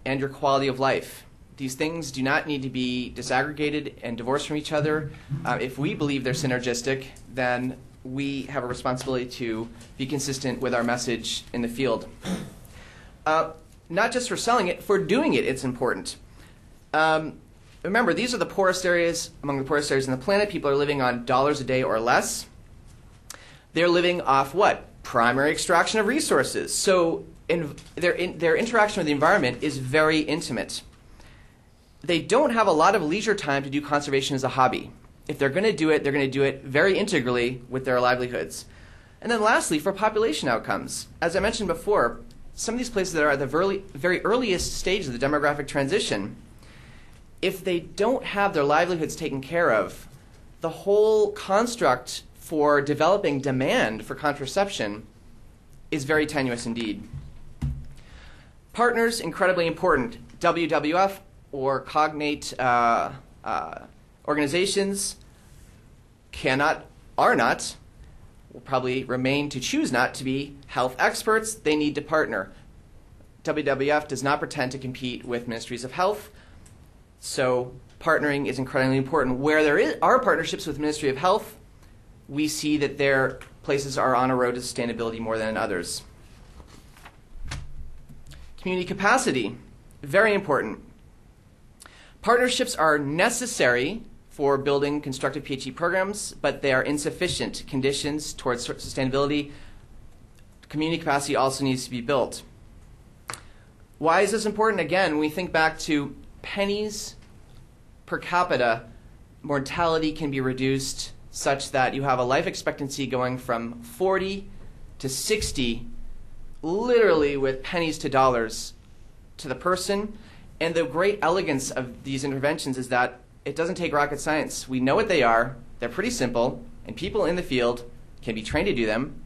and your quality of life. These things do not need to be disaggregated and divorced from each other. If we believe they're synergistic, then we have a responsibility to be consistent with our message in the field. Not just for selling it, for doing it, it's important. Remember, these are the poorest areas, among the poorest areas on the planet. People are living on dollars a day or less. They're living off what? Primary extraction of resources. So their interaction with the environment is very intimate. They don't have a lot of leisure time to do conservation as a hobby. If they're going to do it, they're going to do it very integrally with their livelihoods. And then lastly, for population outcomes, as I mentioned before, some of these places that are at the very earliest stage of the demographic transition, if they don't have their livelihoods taken care of, the whole construct for developing demand for contraception is very tenuous indeed. Partners, incredibly important. WWF or cognate organizations are not, will probably remain to choose not to be health experts. They need to partner. WWF does not pretend to compete with ministries of health, so partnering is incredibly important. Where there are partnerships with Ministry of Health, we see that their places are on a road to sustainability more than in others. Community capacity, very important. Partnerships are necessary for building constructive PhD programs, but they are insufficient conditions towards sustainability. Community capacity also needs to be built. Why is this important? Again, when we think back to pennies per capita, mortality can be reduced such that you have a life expectancy going from 40 to 60, literally with pennies to dollars to the person. And the great elegance of these interventions is that it doesn't take rocket science. We know what they are. They're pretty simple, and people in the field can be trained to do them.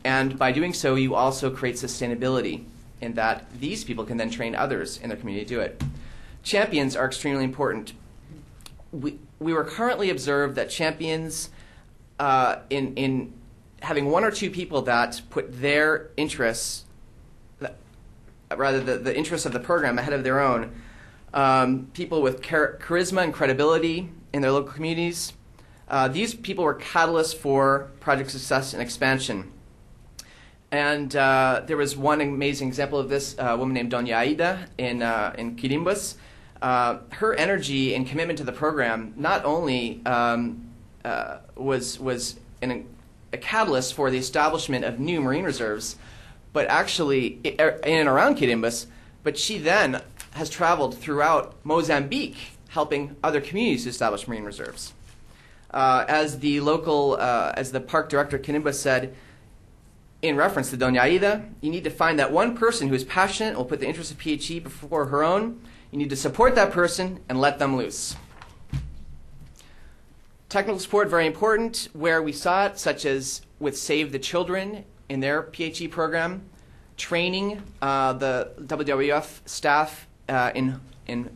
And by doing so, you also create sustainability in that these people can then train others in their community to do it. Champions are extremely important. We were currently observed that champions, in having one or two people that put their interests, rather the interests of the program ahead of their own, people with charisma and credibility in their local communities, these people were catalysts for project success and expansion. And there was one amazing example of this, a woman named Doña Aida in Quirimbas. Her energy and commitment to the program not only was a catalyst for the establishment of new marine reserves, but actually in and around Quirimbas, but she then has traveled throughout Mozambique helping other communities to establish marine reserves. As the park director at Quirimbas said, in reference to Doña Aida, you need to find that one person who is passionate and will put the interests of PHE before her own. You need to support that person and let them loose. Technical support, very important, where we saw it, such as with Save the Children in their PHE program, training the WWF staff in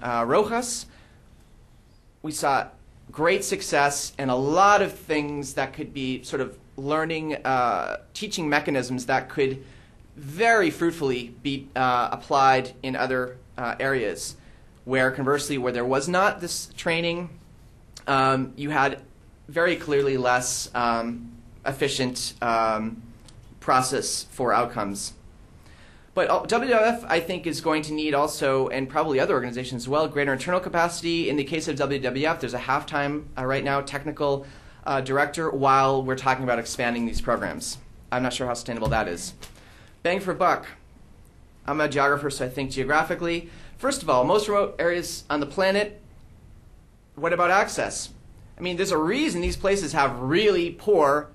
Rojas. We saw great success and a lot of things that could be sort of learning, teaching mechanisms that could very fruitfully be applied in other areas, where conversely, where there was not this training, you had very clearly less efficient process for outcomes. But WWF, I think, is going to need also, and probably other organizations as well, greater internal capacity. In the case of WWF, there's a half-time right now technical director while we're talking about expanding these programs. I'm not sure how sustainable that is. Bang for buck. I'm a geographer, so I think geographically. First of all, most remote areas on the planet, what about access? I mean, there's a reason these places have really poor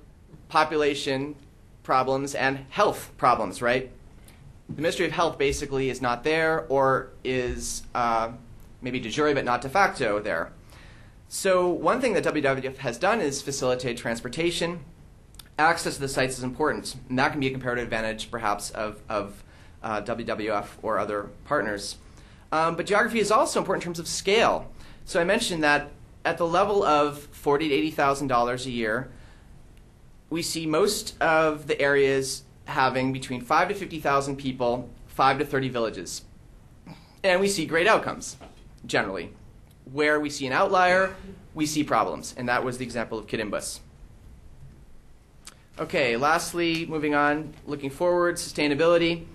population problems and health problems, right? The Ministry of Health basically is not there, or is maybe de jure but not de facto there. So one thing that WWF has done is facilitate transportation. Access to the sites is important, and that can be a comparative advantage perhaps of WWF or other partners. But geography is also important in terms of scale. So I mentioned that at the level of $40,000 to $80,000 a year, we see most of the areas having between 5 to 50,000 people, 5 to 30 villages. And we see great outcomes, generally. Where we see an outlier, we see problems. And that was the example of Quirimbas. Okay, lastly, moving on, looking forward, sustainability.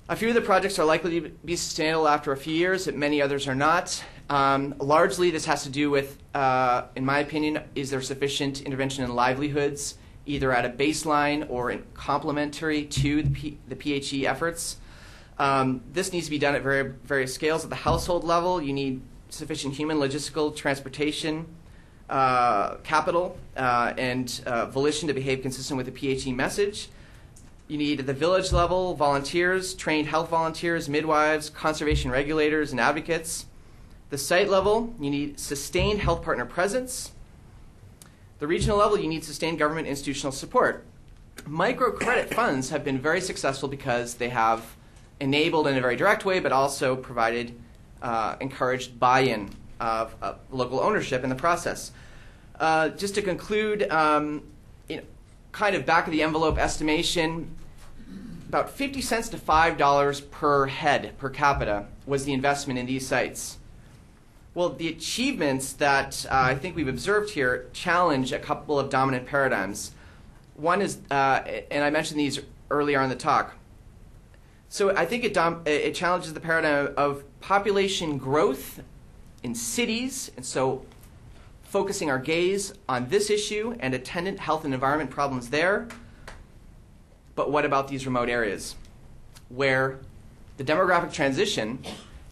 A few of the projects are likely to be sustainable after a few years, and many others are not. Largely, this has to do with, in my opinion, is there sufficient intervention in livelihoods, either at a baseline or in complementary to the PHE efforts. This needs to be done at various scales. At the household level, you need sufficient human, logistical, transportation, capital, and volition to behave consistent with the PHE message. You need, at the village level, volunteers, trained health volunteers, midwives, conservation regulators, and advocates. The site level, you need sustained health partner presence. The regional level, you need sustained government institutional support. Microcredit funds have been very successful because they have enabled in a very direct way, but also provided, encouraged buy-in of local ownership in the process. Just to conclude, kind of back of the envelope estimation, about 50 cents to $5 per head per capita was the investment in these sites. Well, the achievements that I think we've observed here challenge a couple of dominant paradigms. One is, and I mentioned these earlier in the talk. So I think it challenges the paradigm of population growth in cities, and so focusing our gaze on this issue and attendant health and environment problems there. But what about these remote areas where the demographic transition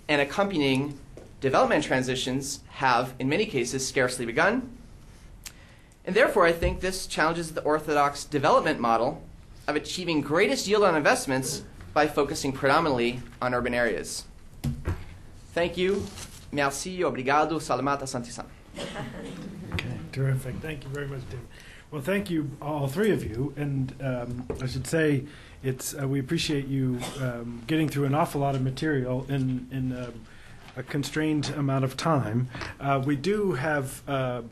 and accompanying development transitions have, in many cases, scarcely begun? And therefore, I think this challenges the orthodox development model of achieving greatest yield on investments by focusing predominantly on urban areas. Thank you. Merci, obrigado, salamat, asante. Okay, terrific. Thank you very much, David. Well, thank you, all three of you. And I should say, we appreciate you getting through an awful lot of material in a constrained amount of time. We do have,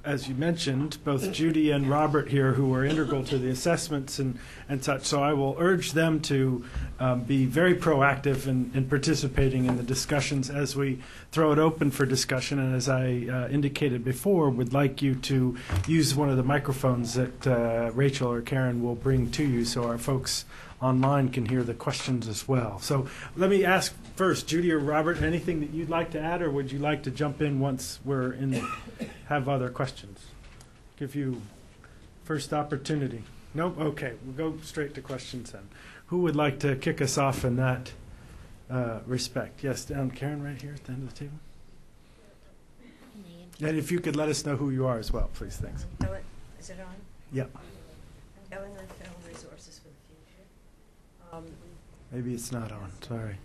as you mentioned, both Judy and Robert here who are integral to the assessments and such. So I will urge them to be very proactive in participating in the discussions as we throw it open for discussion. And as I indicated before, would like you to use one of the microphones that Rachel or Karen will bring to you so our folks online can hear the questions as well. So let me ask first, Judy or Robert, anything that you'd like to add, or would you like to jump in once we're in, have other questions? Give you first opportunity. No? Okay, we'll go straight to questions then. Who would like to kick us off in that respect? Yes, down Karen right here at the end of the table. And if you could let us know who you are as well, please. Thanks. Ellen, is it on? Yeah. Ellen Raphael, Resources for the Future. Maybe it's not on. Sorry.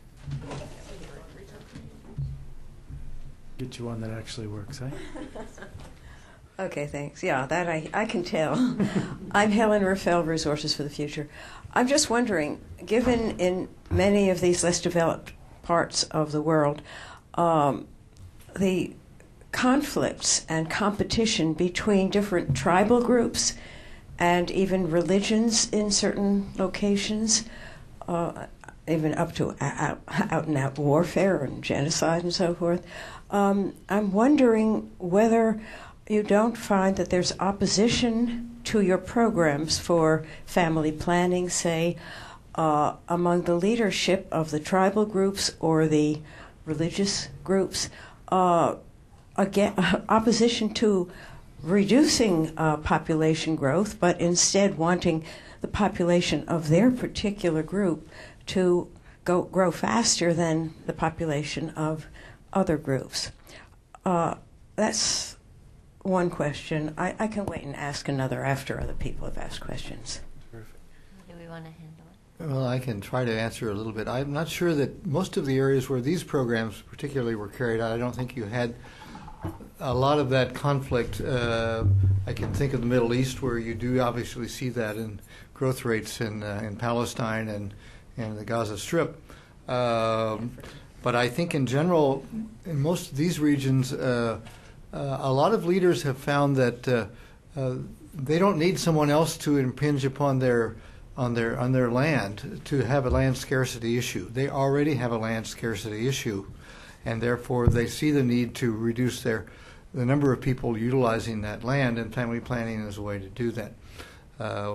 Get you one that actually works, eh? Okay, thanks. Yeah, that I can tell. I'm Helen Raphael, Resources for the Future. I'm just wondering, given in many of these less developed parts of the world, the conflicts and competition between different tribal groups and even religions in certain locations, even up to out-and-out warfare and genocide and so forth. I'm wondering whether you don't find that there's opposition to your programs for family planning, say, among the leadership of the tribal groups or the religious groups, again, opposition to reducing population growth, but instead wanting the population of their particular group to grow faster than the population of other groups. That's one question. I can wait and ask another after other people have asked questions. Perfect. How do we want to handle it? Well, I can try to answer a little bit. I'm not sure that most of the areas where these programs particularly were carried out, I don't think you had a lot of that conflict. I can think of the Middle East, where you do obviously see that in growth rates in Palestine and the Gaza Strip. But I think in general, in most of these regions, a lot of leaders have found that they don't need someone else to impinge upon their land to have a land scarcity issue. They already have a land scarcity issue, and therefore they see the need to reduce the number of people utilizing that land, and family planning is a way to do that.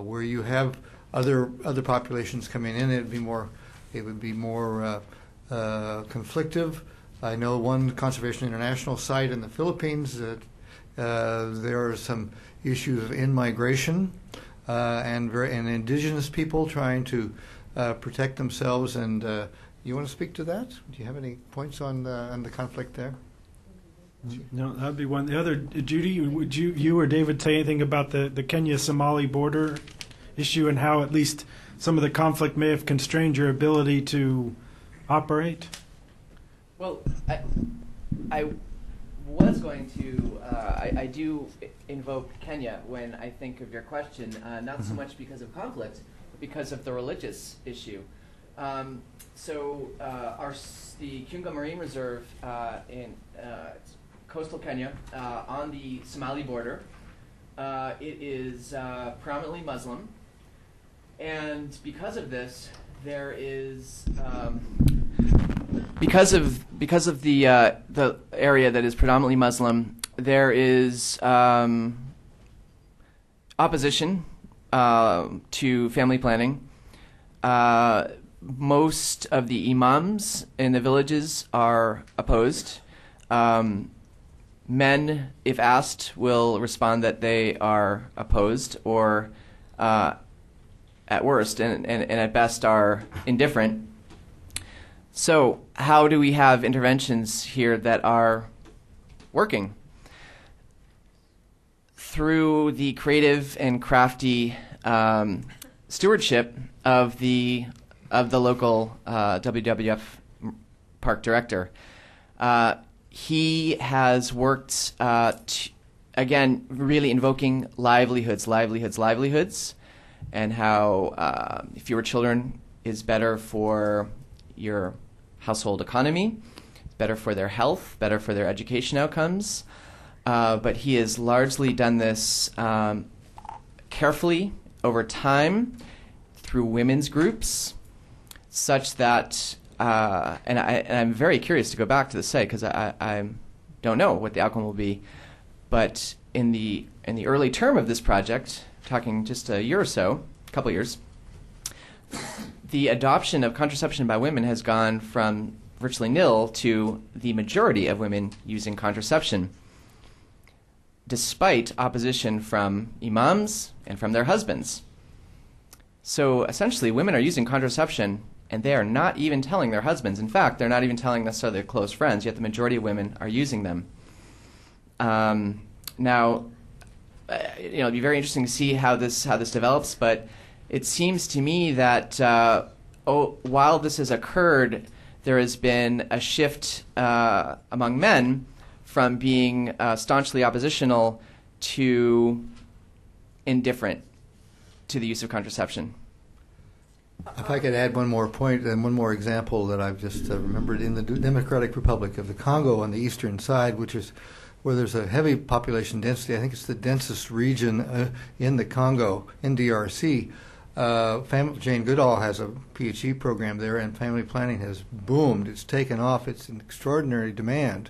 Where you have other populations coming in, it'd be more it would be more conflictive. I know one Conservation International site in the Philippines that there are some issues of in-migration and indigenous people trying to protect themselves. And you want to speak to that? Do you have any points on the conflict there? No, that would be one. The other, Judy, would you or David say anything about the Kenya-Somali border issue and how at least some of the conflict may have constrained your ability to operate? Well, I was going to, I do invoke Kenya when I think of your question, not so much because of conflict, but because of the religious issue. The Kiunga Marine Reserve in coastal Kenya on the Somali border, it is predominantly Muslim, and because of this, there is because of the area that is predominantly Muslim, there is opposition to family planning. Most of the imams in the villages are opposed. Men, if asked, will respond that they are opposed, or at worst and at best are indifferent. So how do we have interventions here that are working? Through the creative and crafty stewardship of the local WWF park director. He has worked, again, really invoking livelihoods, and how fewer children is better for your household economy, better for their health, better for their education outcomes. But he has largely done this carefully over time through women's groups, such that, and I'm very curious to go back to the site because I don't know what the outcome will be. But in the early term of this project, talking just a year or so, a couple years, the adoption of contraception by women has gone from virtually nil to the majority of women using contraception, despite opposition from imams and from their husbands. So essentially, women are using contraception, and they are not even telling their husbands. In fact, they're not even telling necessarily their close friends, yet the majority of women are using them. Now, it'd be very interesting to see how this develops, but it seems to me that while this has occurred, there has been a shift among men from being staunchly oppositional to indifferent to the use of contraception. If I could add one more point and one more example that I've just remembered, in the Democratic Republic of the Congo on the eastern side, which is where there's a heavy population density. I think it's the densest region in the Congo, in DRC. Jane Goodall has a PhD program there, and family planning has boomed. It's taken off. It's an extraordinary demand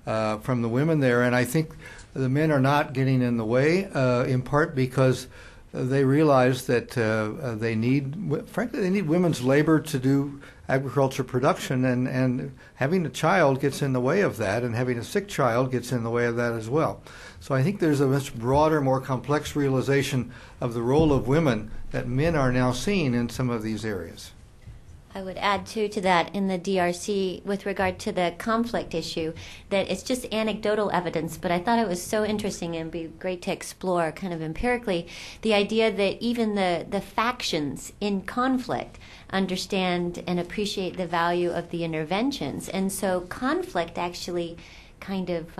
from the women there, and I think the men are not getting in the way, in part because they realize that they need women's labor to do agriculture production, and having a child gets in the way of that, and having a sick child gets in the way of that as well. So I think there's a much broader, more complex realization of the role of women that men are now seeing in some of these areas. I would add, too, to that in the DRC with regard to the conflict issue, that it's just anecdotal evidence, but I thought it was so interesting and be great to explore kind of empirically the idea that even the factions in conflict understand and appreciate the value of the interventions. And so conflict actually kind of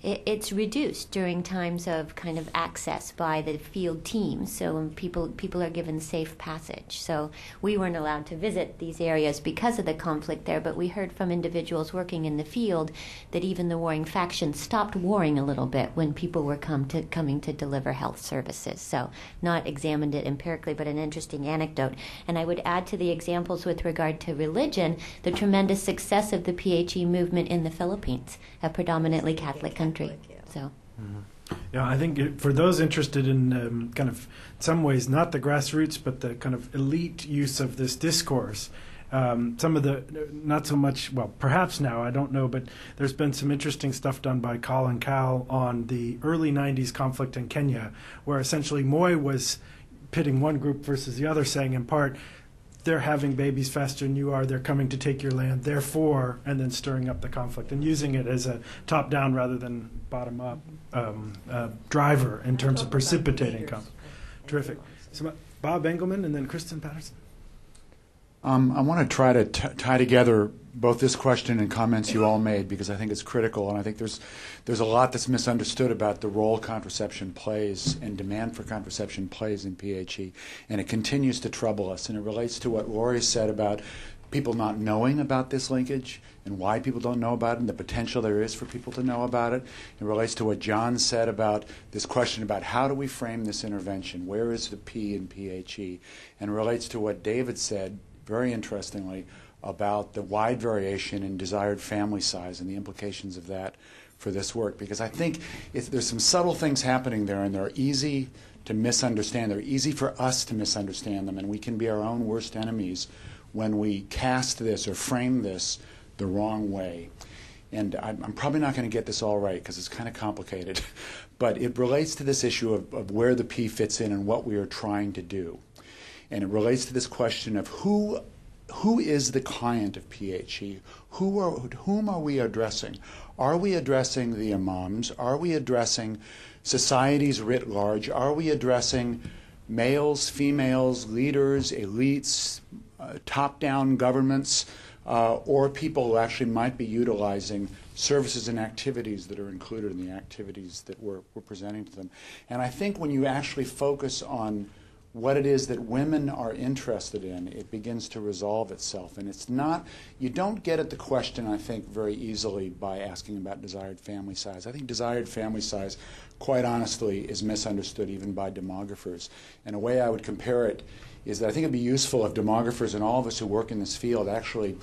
it's reduced during times of kind of access by the field teams. So when people are given safe passage. So we weren't allowed to visit these areas because of the conflict there, but we heard from individuals working in the field that even the warring factions stopped warring a little bit when people were coming to deliver health services. So not examined it empirically, but an interesting anecdote. And I would add to the examples with regard to religion, the tremendous success of the PHE movement in the Philippines, a predominantly Catholic country. So. Mm-hmm. Yeah, I think for those interested in kind of, in some ways, not the grassroots, but the kind of elite use of this discourse, some of the, not so much, well, perhaps now, I don't know, but there's been some interesting stuff done by Colin Cowell on the early 90s conflict in Kenya, where essentially Moi was pitting one group versus the other, saying in part, they're having babies faster than you are, they're coming to take your land, therefore, and then stirring up the conflict and using it as a top-down rather than bottom-up driver in terms of precipitating conflict. Terrific. So Bob Engelman and then Kristen Patterson. I want to try to tie together both this question and comments you all made, because I think it's critical, and I think there's a lot that's misunderstood about the role contraception plays and demand for contraception plays in PHE, and it continues to trouble us. And it relates to what Lori said about people not knowing about this linkage and why people don't know about it and the potential there is for people to know about it. It relates to what John said about this question about how do we frame this intervention, where is the P in PHE, and it relates to what David said, very interestingly, about the wide variation in desired family size and the implications of that for this work. Because I think there's some subtle things happening there, and they're easy to misunderstand. They're easy for us to misunderstand them, and we can be our own worst enemies when we cast this or frame this the wrong way. And I'm probably not going to get this all right because it's kind of complicated, but it relates to this issue of where the P fits in and what we are trying to do. And it relates to this question of who is the client of PHE? Whom are we addressing? Are we addressing the imams? Are we addressing societies writ large? Are we addressing males, females, leaders, elites, top-down governments, or people who actually might be utilizing services and activities that are included in the activities that we're presenting to them? And I think when you actually focus on what it is that women are interested in, it begins to resolve itself. And it's not, you don't get at the question, I think, very easily by asking about desired family size. I think desired family size, quite honestly, is misunderstood even by demographers. And a way I would compare it is that I think it'd be useful if demographers and all of us who work in this field actually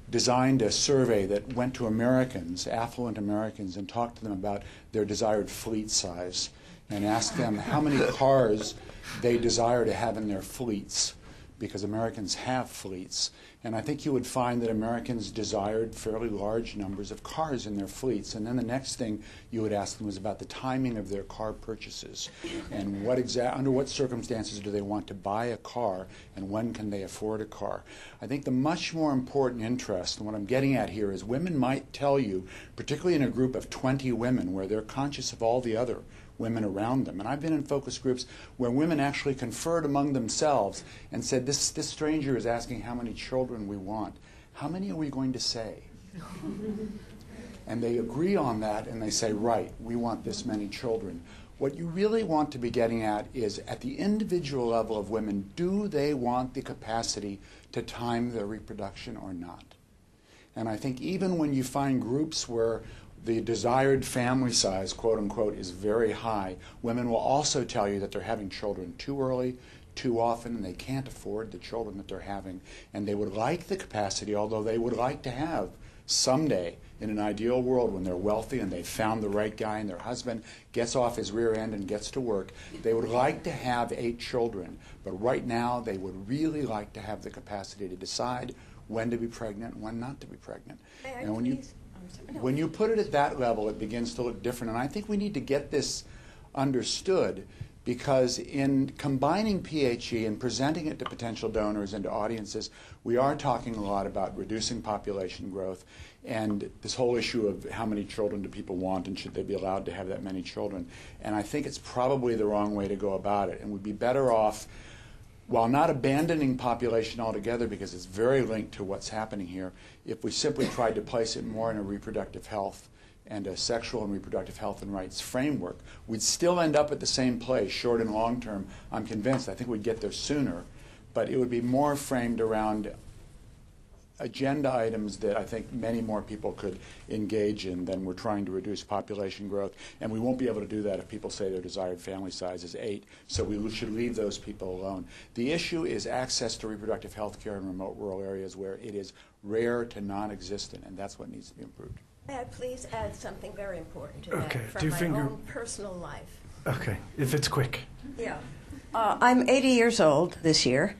designed a survey that went to Americans, affluent Americans, and talked to them about their desired fleet size and asked them how many cars they desire to have in their fleets, because Americans have fleets. And I think you would find that Americans desired fairly large numbers of cars in their fleets. And then the next thing you would ask them was about the timing of their car purchases and under what circumstances do they want to buy a car and when can they afford a car. I think the much more important interest, and what I'm getting at here, is women might tell you, particularly in a group of 20 women where they're conscious of all the other women around them. And I've been in focus groups where women actually conferred among themselves and said, this stranger is asking how many children we want. How many are we going to say? And they agree on that and they say, right, we want this many children. What you really want to be getting at is, at the individual level of women, do they want the capacity to time their reproduction or not? And I think even when you find groups where the desired family size, quote unquote, is very high, women will also tell you that they're having children too early, too often, and they can't afford the children that they're having. And they would like the capacity, although they would like to have someday, in an ideal world, when they're wealthy and they've found the right guy and their husband gets off his rear end and gets to work, they would like to have 8 children. But right now, they would really like to have the capacity to decide when to be pregnant and when not to be pregnant. And when you put it at that level, it begins to look different. And I think we need to get this understood, because in combining PHE and presenting it to potential donors and to audiences, we are talking a lot about reducing population growth and this whole issue of how many children do people want and should they be allowed to have that many children. And I think it's probably the wrong way to go about it, and we'd be better off, while not abandoning population altogether, because it's very linked to what's happening here, if we simply tried to place it more in a reproductive health and a sexual and reproductive health and rights framework, we'd still end up at the same place, short and long term. I'm convinced. I think we'd get there sooner, but it would be more framed around agenda items that I think many more people could engage in than we're trying to reduce population growth. And we won't be able to do that if people say their desired family size is 8, so we should leave those people alone. The issue is access to reproductive health care in remote rural areas where it is rare to non-existent, and that's what needs to be improved. May I please add something very important to Okay, that from my two-finger- own personal life? Okay, if it's quick. Yeah. I'm 80 years old this year,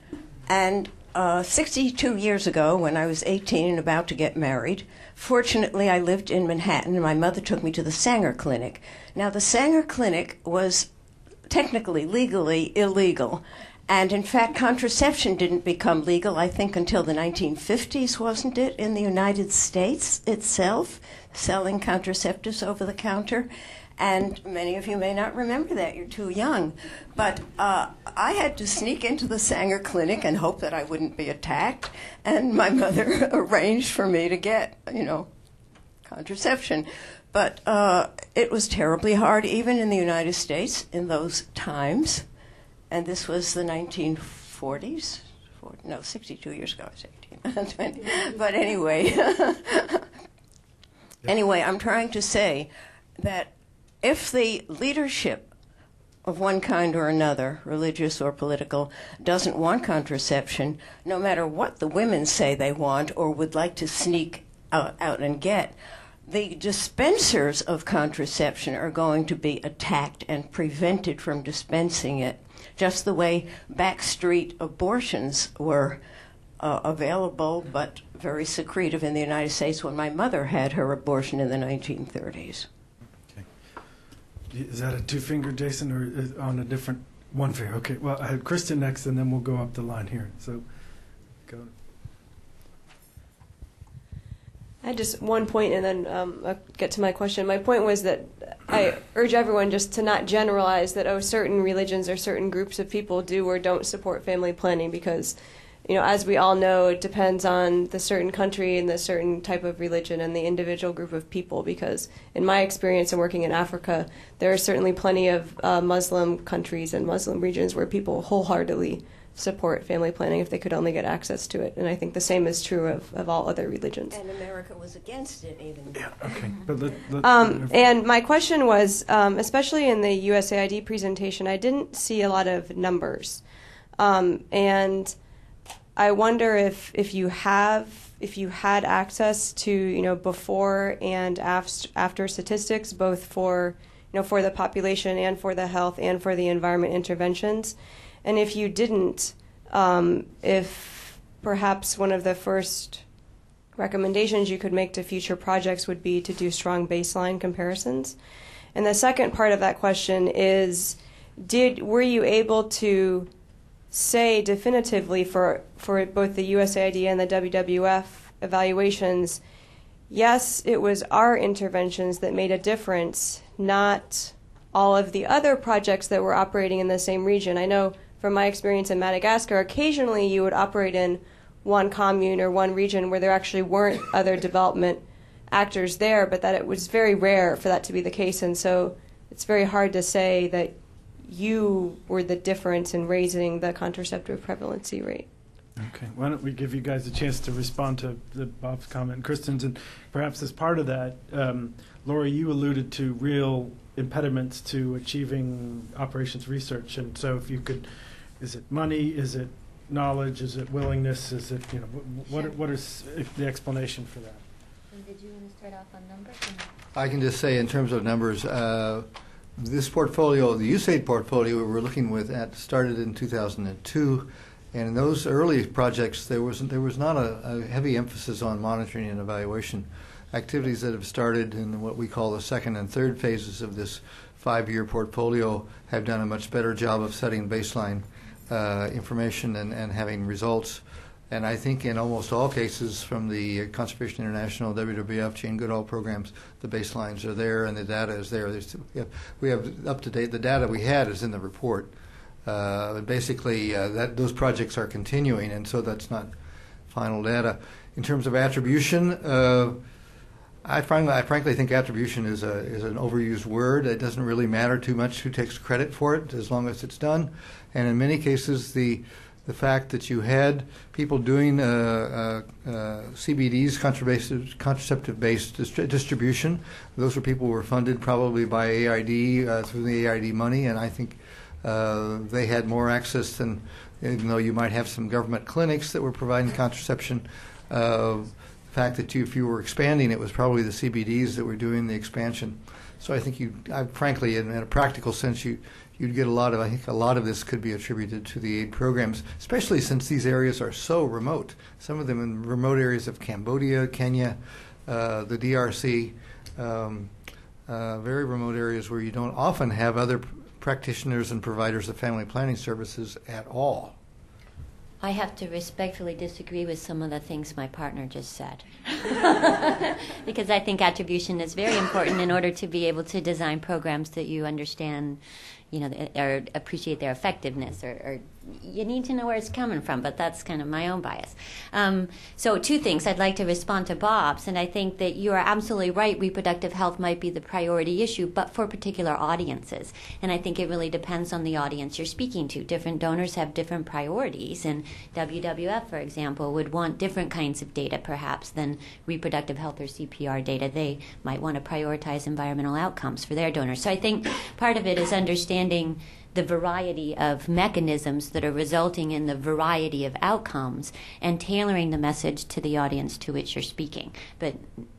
and 62 years ago, when I was 18 and about to get married, fortunately I lived in Manhattan, and my mother took me to the Sanger Clinic. Now, the Sanger Clinic was technically, legally illegal, and in fact, contraception didn't become legal, I think, until the 1950s, wasn't it, in the United States itself, selling contraceptives over the counter. And many of you may not remember that. You're too young. But I had to sneak into the Sanger Clinic and hope that I wouldn't be attacked. And my mother arranged for me to get, contraception. But it was terribly hard, even in the United States in those times. And this was the 1940s. 62 years ago, I was 18. But anyway, I'm trying to say that if the leadership of one kind or another, religious or political, doesn't want contraception, no matter what the women say they want or would like to sneak out and get, the dispensers of contraception are going to be attacked and prevented from dispensing it, just the way backstreet abortions were available but very secretive in the United States when my mother had her abortion in the 1930s. Is that a two-finger, Jason, or on a different one finger? Okay, well, I had Kristen next, and then we'll go up the line here. So, go. I had just one point, and then I'll get to my question. My point was that I urge everyone just to not generalize that, certain religions or certain groups of people do or don't support family planning, because, as we all know, it depends on the certain country and the certain type of religion and the individual group of people, because in my experience in working in Africa, there are certainly plenty of Muslim countries and Muslim regions where people wholeheartedly support family planning if they could only get access to it. And I think the same is true of all other religions. And America was against it even. Yeah, okay. But and my question was, especially in the USAID presentation, I didn't see a lot of numbers. And I wonder if you had access to before and after statistics, both for for the population and for the health and for the environment interventions, and if you didn't, if perhaps one of the first recommendations you could make to future projects would be to do strong baseline comparisons. And the second part of that question is, were you able to say definitively for both the USAID and the WWF evaluations, yes, it was our interventions that made a difference, not all of the other projects that were operating in the same region? I know from my experience in Madagascar, occasionally you would operate in one commune or one region where there actually weren't other development actors there, but that it was very rare for that to be the case. And so it's very hard to say that you were the difference in raising the contraceptive prevalency rate. Okay, why don't we give you guys a chance to respond to Bob's comment and Kristen's, and perhaps as part of that, Lori, you alluded to real impediments to achieving operations research, and so if you could, is it money, is it knowledge, is it willingness, is it, what is the explanation for that? And did you want to start off on numbers? I can just say in terms of numbers, this portfolio, the USAID portfolio we were looking at started in 2002, and in those early projects there was not a heavy emphasis on monitoring and evaluation. Activities that have started in what we call the second and third phases of this 5-year portfolio have done a much better job of setting baseline information and having results. And I think in almost all cases from the Conservation International, WWF, Jane Goodall programs, the baselines are there and the data is there. We have up to date, the data we had is in the report. Basically, those projects are continuing, and so that's not final data. In terms of attribution, I frankly think attribution is an overused word. It doesn't really matter too much who takes credit for it as long as it's done. And in many cases, the fact that you had people doing CBDs, contraceptive-based distribution, those were people who were funded probably by AID through the AID money, and I think they had more access than, even though you might have some government clinics that were providing contraception. fact that if you were expanding, it was probably the CBDs that were doing the expansion. So I think frankly, in a practical sense, you'd get I think a lot of this could be attributed to the aid programs, especially since these areas are so remote. Some of them in remote areas of Cambodia, Kenya, the DRC, very remote areas where you don't often have other practitioners and providers of family planning services at all. I have to respectfully disagree with some of the things my partner just said. Because I think attribution is very important in order to be able to design programs that you understand, or appreciate their effectiveness, or you need to know where it's coming from, but that's kind of my own bias. So 2 things. I'd like to respond to Bob's, and I think that you are absolutely right. Reproductive health might be the priority issue, but for particular audiences. And I think it really depends on the audience you're speaking to. Different donors have different priorities, and WWF, for example, would want different kinds of data, perhaps, than reproductive health or CPR data. They might want to prioritize environmental outcomes for their donors. So I think part of it is understanding the variety of mechanisms that are resulting in the variety of outcomes and tailoring the message to the audience to which you're speaking. But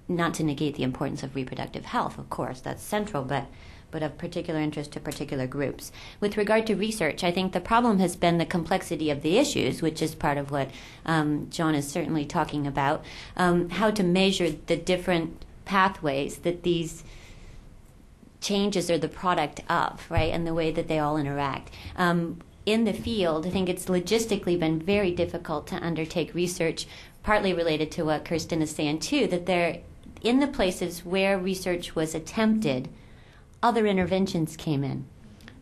not to negate the importance of reproductive health, of course, that's central, but of particular interest to particular groups. With regard to research, I think the problem has been the complexity of the issues, which is part of what John is certainly talking about, how to measure the different pathways that these changes are the product of, right, and the way that they all interact. In the field, I think it's logistically been very difficult to undertake research, partly related to what Kirsten is saying too, that they're in the places where research was attempted, other interventions came in.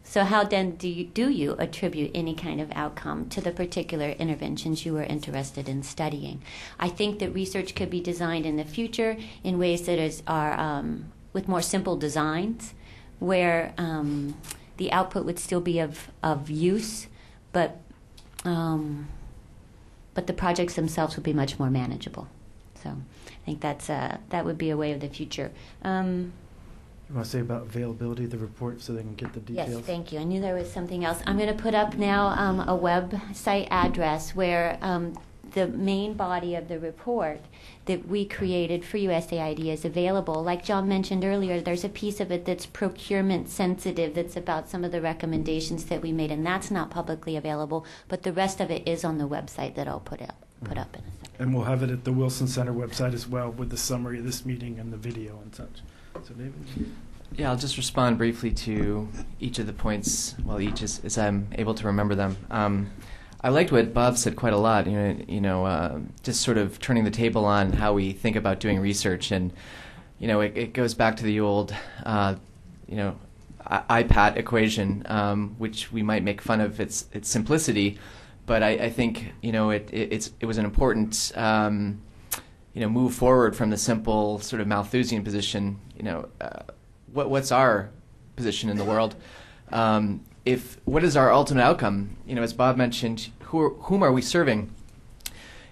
So how then do you attribute any kind of outcome to the particular interventions you are interested in studying? I think that research could be designed in the future in ways that are with more simple designs, where the output would still be of use, but the projects themselves would be much more manageable. So I think that would be a way of the future. You want to say about availability of the report so they can get the details? Yes, thank you. I knew there was something else. I'm going to put up now a website address where the main body of the report that we created for USAID is available. Like John mentioned earlier, there's a piece of it that's procurement sensitive, that's about some of the recommendations that we made, and that's not publicly available, but the rest of it is on the website that I'll put up in a second. And we'll have it at the Wilson Center website as well, with the summary of this meeting and the video and such. So David? Yeah, I'll just respond briefly to each of the points, each as I'm able to remember them. I liked what Bob said quite a lot, just sort of turning the table on how we think about doing research. And, it goes back to the old, IPAT equation, which we might make fun of its simplicity. But I think, it was an important, move forward from the simple sort of Malthusian position, what's our position in the world? What is our ultimate outcome? As Bob mentioned, whom are we serving?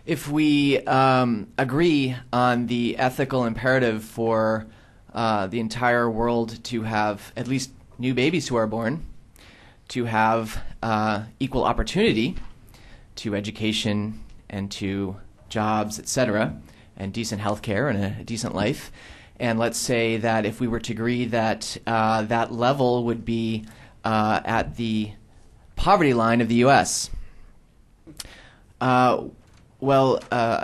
If we agree on the ethical imperative for the entire world to have at least new babies who are born, to have equal opportunity to education and to jobs, etc., and decent health care and a decent life, and let's say that if we were to agree that that level would be at the poverty line of the U.S. A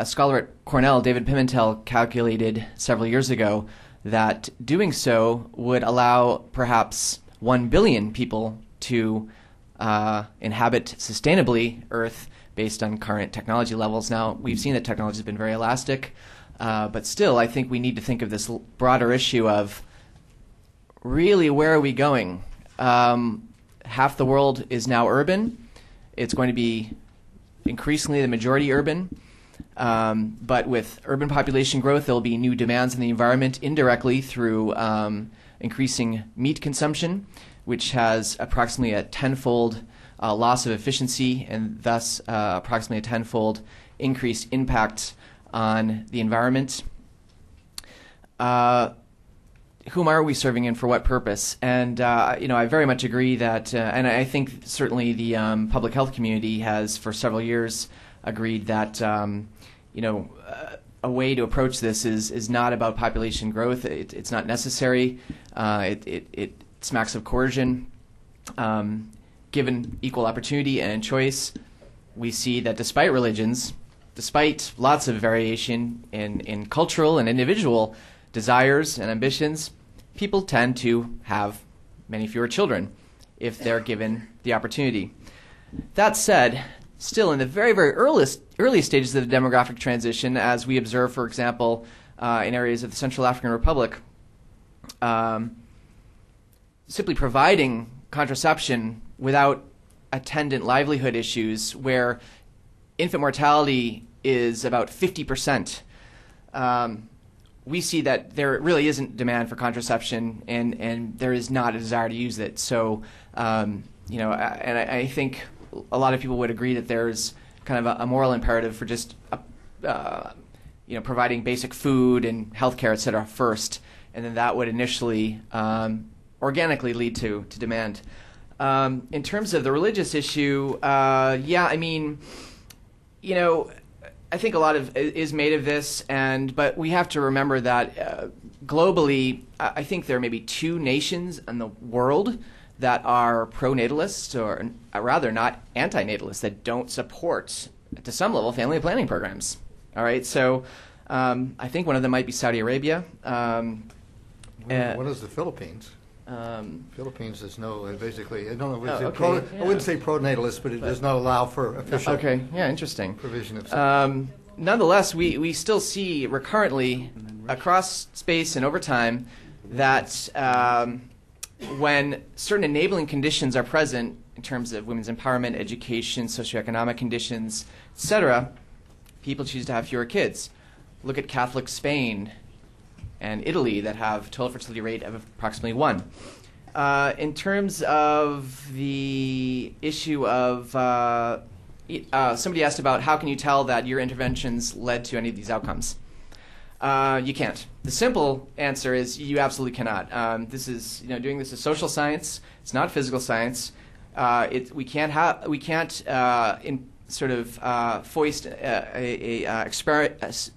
scholar at Cornell, David Pimentel, calculated several years ago that doing so would allow perhaps 1 billion people to inhabit sustainably Earth based on current technology levels. Now, we've seen that technology has been very elastic, but still, I think we need to think of this broader issue of really where are we going? Half the world is now urban. It's going to be increasingly the majority urban. But with urban population growth, there will be new demands in the environment indirectly through increasing meat consumption, which has approximately a tenfold loss of efficiency and thus approximately a tenfold increased impact on the environment. Whom are we serving and for what purpose? And I very much agree that, and I think certainly the public health community has for several years agreed that a way to approach this is not about population growth. It's not necessary. It smacks of coercion. Given equal opportunity and choice, we see that despite religions, despite lots of variation in cultural and individual desires and ambitions, people tend to have many fewer children if they're given the opportunity. That said, still in the very, very early stages of the demographic transition, as we observe, for example, in areas of the Central African Republic, simply providing contraception without attendant livelihood issues, where infant mortality is about 50%, we see that there really isn't demand for contraception, and there is not a desire to use it. So, and I think a lot of people would agree that there's kind of a moral imperative for just, providing basic food and healthcare, et cetera, first, and then that would initially organically lead to demand. In terms of the religious issue, I think a lot of is made of this, but we have to remember that globally, I think there are maybe 2 nations in the world that are pro-natalist, or rather not anti-natalist, that don't support, to some level, family planning programs. All right, so I think one of them might be Saudi Arabia. What is the Philippines? Philippines is basically, I don't know, I wouldn't say pro-natalist, but it does not allow for official interesting provision of nonetheless, we still see recurrently across space and over time that when certain enabling conditions are present in terms of women's empowerment, education, socioeconomic conditions, etc., people choose to have fewer kids. Look at Catholic Spain and Italy that have a total fertility rate of approximately 1. In terms of the issue of somebody asked about how can you tell that your interventions led to any of these outcomes. You can't. The simple answer is you absolutely cannot. This is, doing this is social science. It's not physical science. We can't foist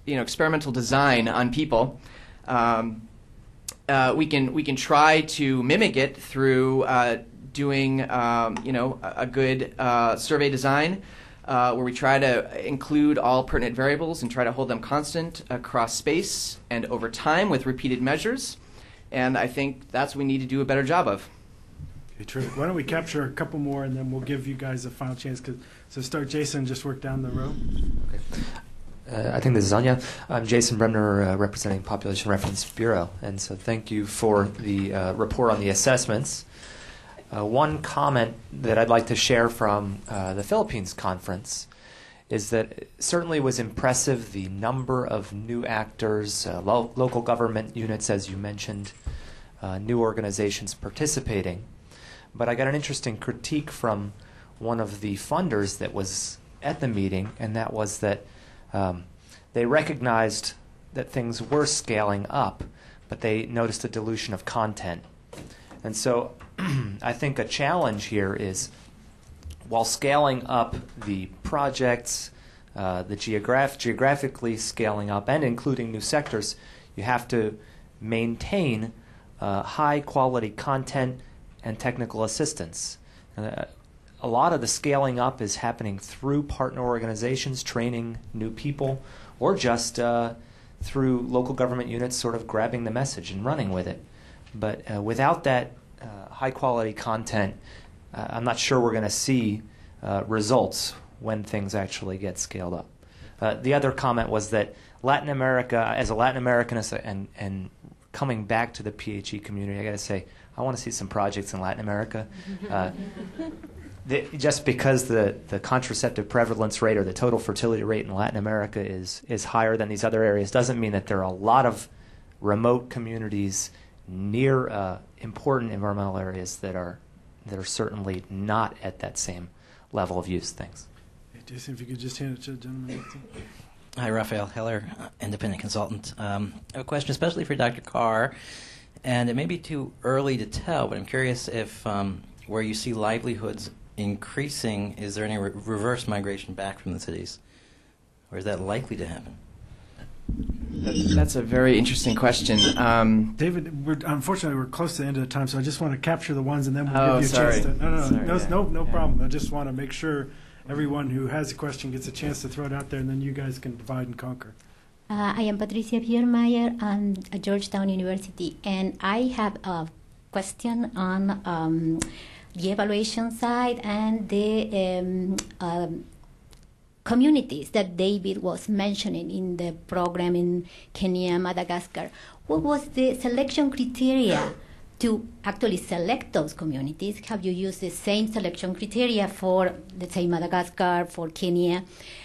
experimental design on people. We can try to mimic it through doing a good survey design. Where we try to include all pertinent variables and try to hold them constant across space and over time with repeated measures. And I think that's what we need to do a better job of. Okay, terrific. Why don't we capture a couple more, and then we'll give you guys a final chance. So start, Jason, just work down the row. Okay. I think this is Anya. I'm Jason Bremner, representing Population Reference Bureau. And so thank you for the report on the assessments. One comment that I'd like to share from the Philippines conference is that it certainly was impressive the number of new actors, local government units, as you mentioned, new organizations participating. But I got an interesting critique from one of the funders that was at the meeting, and that was that they recognized that things were scaling up, but they noticed a dilution of content. And so I think a challenge here is, while scaling up the projects, geographically scaling up and including new sectors, you have to maintain high-quality content and technical assistance. A lot of the scaling up is happening through partner organizations, training new people, or just through local government units sort of grabbing the message and running with it. But without that high-quality content, I'm not sure we're going to see results when things actually get scaled up. The other comment was that Latin America, as a Latin Americanist and coming back to the PHE community, I got to say, I want to see some projects in Latin America. Just because the contraceptive prevalence rate or the total fertility rate in Latin America is higher than these other areas doesn't mean that there are a lot of remote communities near important environmental areas that are certainly not at that same level of use. Thanks. Hey, Jason, if you could just hand it to the gentleman. Hi, Raphael Heller, independent consultant. A question especially for Dr. Carr, and it may be too early to tell, but I'm curious if where you see livelihoods increasing, is there any reverse migration back from the cities? Or is that likely to happen? That's a very interesting question. David, unfortunately, we're close to the end of the time, so I just want to capture the ones, and then we'll Oh, give you a chance sorry. to. Sorry, No yeah. problem. I just want to make sure everyone who has a question gets a chance to throw it out there, and then you guys can divide and conquer. I am Patricia Pielemeier at Georgetown University, and I have a question on the evaluation side and the communities that David was mentioning in the program in Kenya, Madagascar. What was the selection criteria to actually select those communities? Have you used the same selection criteria for, let's say, Madagascar, for Kenya?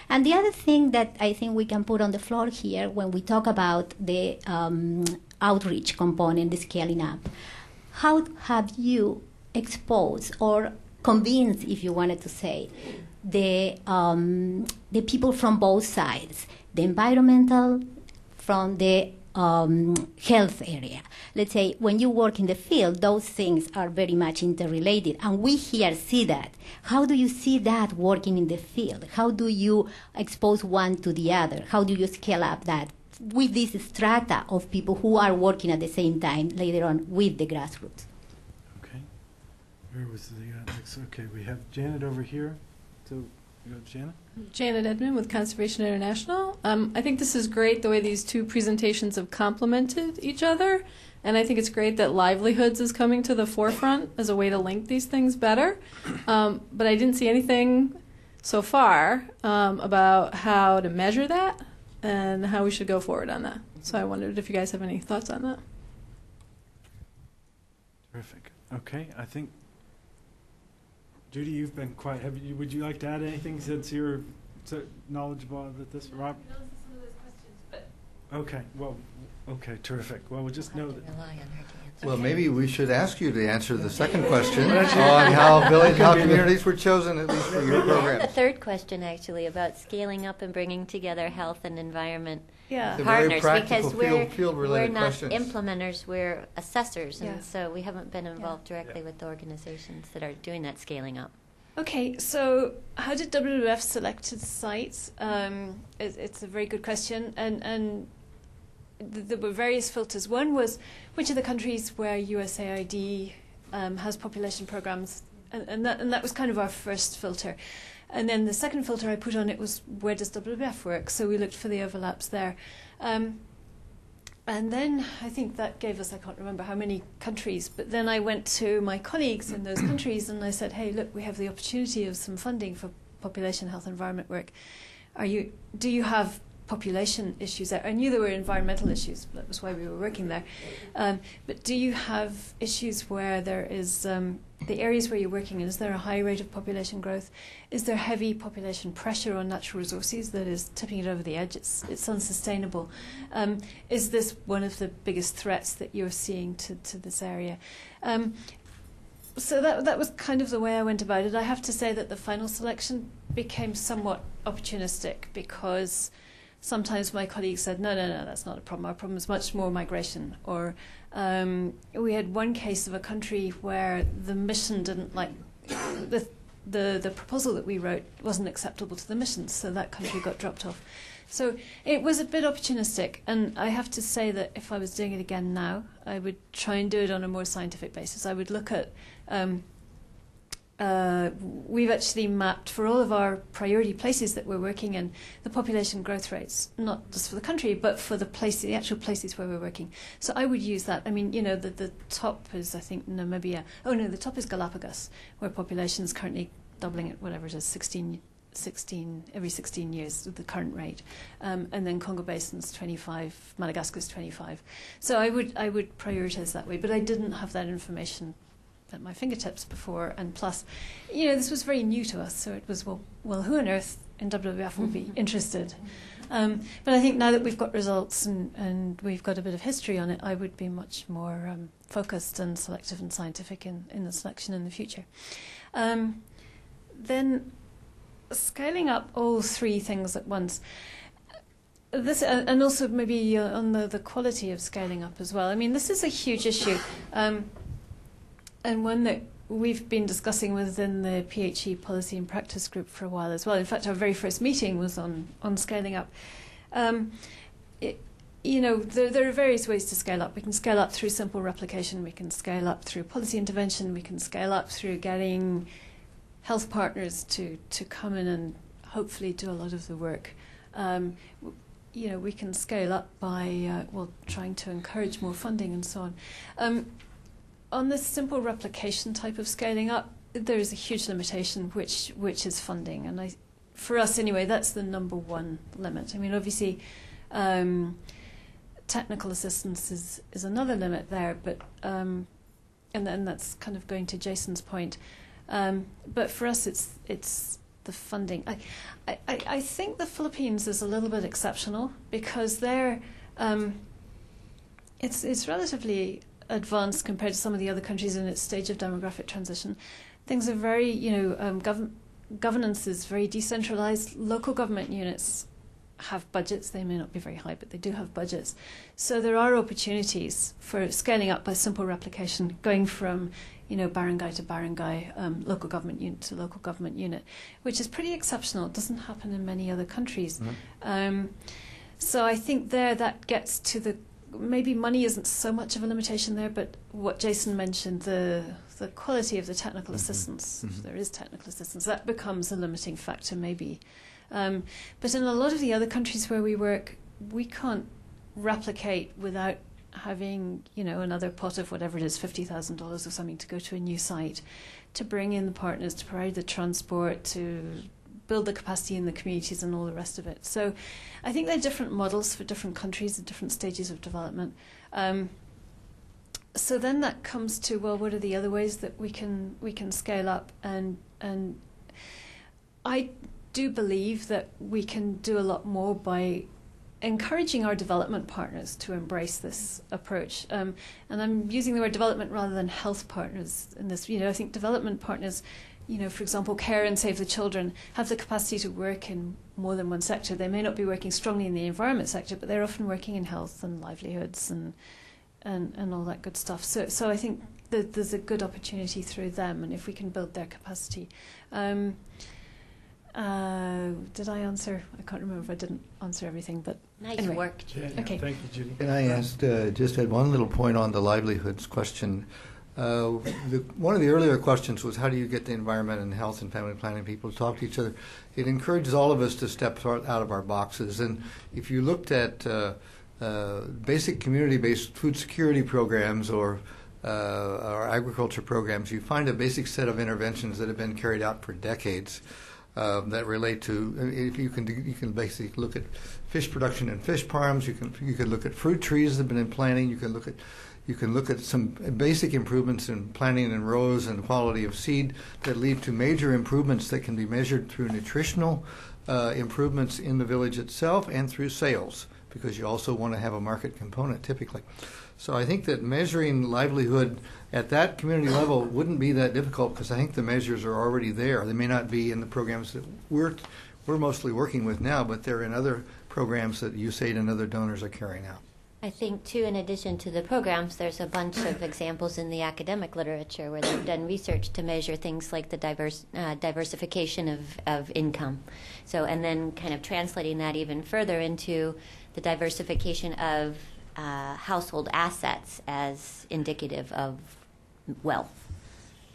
And the other thing that I think we can put on the floor here when we talk about the outreach component, the scaling up, how have you exposed or convinced, if you wanted to say, the people from both sides, the environmental from the health area? Let's say when you work in the field, those things are very much interrelated, and we here see that. How do you see that working in the field? How do you expose one to the other? How do you scale up that with this strata of people who are working at the same time later on with the grassroots? Okay. Where was the next? Okay, we have Janet over here. So, you go, Janet? Janet Edmond with Conservation International. I think this is great, the way these two presentations have complemented each other. And I think it's great that livelihoods is coming to the forefront as a way to link these things better. But I didn't see anything so far about how to measure that and how we should go forward on that. So I wondered if you guys have any thoughts on that. Terrific. Okay, I think, Judy, you've been quiet. Would you like to add anything since you're so knowledgeable about this? Rob? Okay, well, okay, terrific. Well, we'll just know that. Well, maybe we should ask you to answer the second question on how communities were chosen, at least for your I have a program. third question, actually, about scaling up and bringing together health and environment Yeah. It's a very partners, practical because field-related we're not questions. implementers, we're assessors, and Yeah. so we haven't been involved directly with the organizations that are doing that scaling up. Okay, so how did WWF select its sites? It's a very good question, and there were various filters. One was which are the countries where USAID has population programs, and that was kind of our first filter. And then the second filter I put on it was where does WWF work? So we looked for the overlaps there. And then I think that gave us, I can't remember how many countries, but then I went to my colleagues in those countries and I said, hey, look, we have the opportunity of some funding for population health environment work. Do you have population issues there? I knew there were environmental issues, that was why we were working there. But do you have issues where there is, the areas where you're working in, is there a high rate of population growth? Is there heavy population pressure on natural resources that is tipping it over the edge? It's unsustainable. Is this one of the biggest threats that you're seeing to this area? So that was kind of the way I went about it. I have to say that the final selection became somewhat opportunistic because sometimes my colleagues said, no, that's not a problem. Our problem is much more migration. Or we had one case of a country where the mission didn't like, the proposal that we wrote wasn't acceptable to the mission, so that country got dropped off. So it was a bit opportunistic, and I have to say that if I was doing it again now, I would try and do it on a more scientific basis. I would look at we've actually mapped for all of our priority places that we're working in the population growth rates, not just for the country, but for the actual places where we're working. So I would use that. I mean, the top is, I think, Namibia. Oh no, the top is Galapagos, where population is currently doubling at whatever it is, 16 every 16 years with the current rate, and then Congo Basin's 25, Madagascar's 25. So I would prioritize that way, but I didn't have that information at my fingertips before, and plus, this was very new to us, so it was, well, who on earth in WWF will be interested? But I think now that we've got results and we've got a bit of history on it, I would be much more focused and selective and scientific in the selection in the future. Then scaling up all three things at once. This and also maybe on the quality of scaling up as well. I mean, this is a huge issue. And one that we've been discussing within the PHE Policy and Practice Group for a while as well. In fact, our very first meeting was on scaling up. there are various ways to scale up. We can scale up through simple replication. We can scale up through policy intervention. We can scale up through getting health partners to come in and hopefully do a lot of the work. We can scale up by trying to encourage more funding and so on. On this simple replication type of scaling up, there is a huge limitation, which is funding, and for us anyway, that's the number one limit. I mean, obviously, technical assistance is another limit there, but and then that's kind of going to Jason's point. But for us, it's the funding. I think the Philippines is a little bit exceptional because they're it's relatively advanced compared to some of the other countries in its stage of demographic transition. Things are very, governance is very decentralized. Local government units have budgets. They may not be very high, but they do have budgets. So there are opportunities for scaling up by simple replication, going from, barangay to barangay, local government unit to local government unit, which is pretty exceptional. It doesn't happen in many other countries. Mm-hmm. So I think that gets to maybe money isn't so much of a limitation there, but what Jason mentioned, the quality of the technical mm-hmm. assistance, mm-hmm. if there is technical assistance, that becomes a limiting factor maybe. But in a lot of the other countries where we work, we can't replicate without having, another pot of whatever it is, $50,000 or something to go to a new site, to bring in the partners, to provide the transport, to build the capacity in the communities and all the rest of it. So I think there are different models for different countries at different stages of development. So then that comes to, well, what are the other ways that we can scale up? And I do believe that we can do a lot more by encouraging our development partners to embrace this approach. And I'm using the word development rather than health partners in this. I think development partners, for example, Care and Save the Children, have the capacity to work in more than one sector. They may not be working strongly in the environment sector, but they're often working in health and livelihoods and all that good stuff. So I think that there's a good opportunity through them, and if we can build their capacity. Did I answer? I can't remember if I didn't answer everything, but nice anyway. work, Judy. Yeah, okay. Thank you, Judy. And I asked, just had one little point on the livelihoods question. One of the earlier questions was, how do you get the environment and health and family planning people to talk to each other? It encourages all of us to step out of our boxes. And if you looked at basic community-based food security programs or agriculture programs, you find a basic set of interventions that have been carried out for decades that relate to. If you can basically look at fish production and fish farms. You can look at fruit trees that have been in planting. You can look at some basic improvements in planting and rows and quality of seed that lead to major improvements that can be measured through nutritional improvements in the village itself and through sales, because you also want to have a market component typically. So I think that measuring livelihood at that community level wouldn't be that difficult, because I think the measures are already there. They may not be in the programs that we're mostly working with now, but they're in other programs that USAID and other donors are carrying out. I think, too, in addition to the programs, there's a bunch of examples in the academic literature where they've done research to measure things like the diversification of income. So, and then kind of translating that even further into the diversification of household assets as indicative of wealth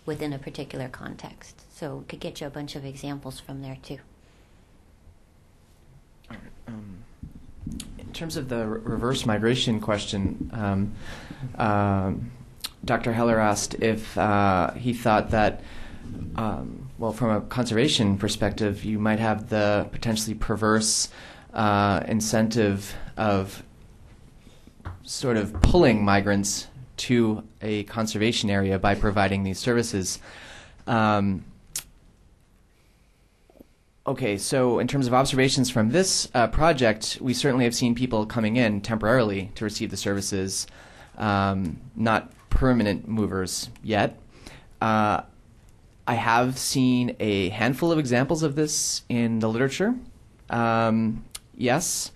within a particular context. So we could get you a bunch of examples from there, too. All right. In terms of the reverse migration question, Dr. Heller asked if he thought that, from a conservation perspective, you might have the potentially perverse incentive of sort of pulling migrants to a conservation area by providing these services. Okay, so in terms of observations from this project, we certainly have seen people coming in temporarily to receive the services, not permanent movers yet. I have seen a handful of examples of this in the literature. Yes.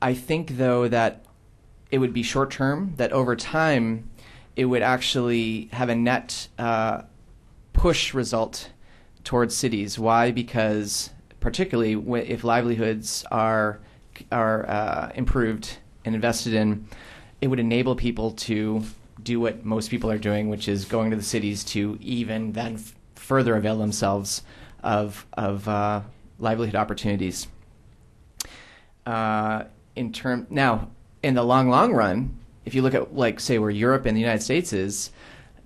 I think, though, that it would be short-term, that over time it would actually have a net push result towards cities. Why? Because particularly if livelihoods are are improved and invested in, it would enable people to do what most people are doing, which is going to the cities to even then further avail themselves of livelihood opportunities. Now, in the long run, if you look at, like, say, where Europe and the United States is,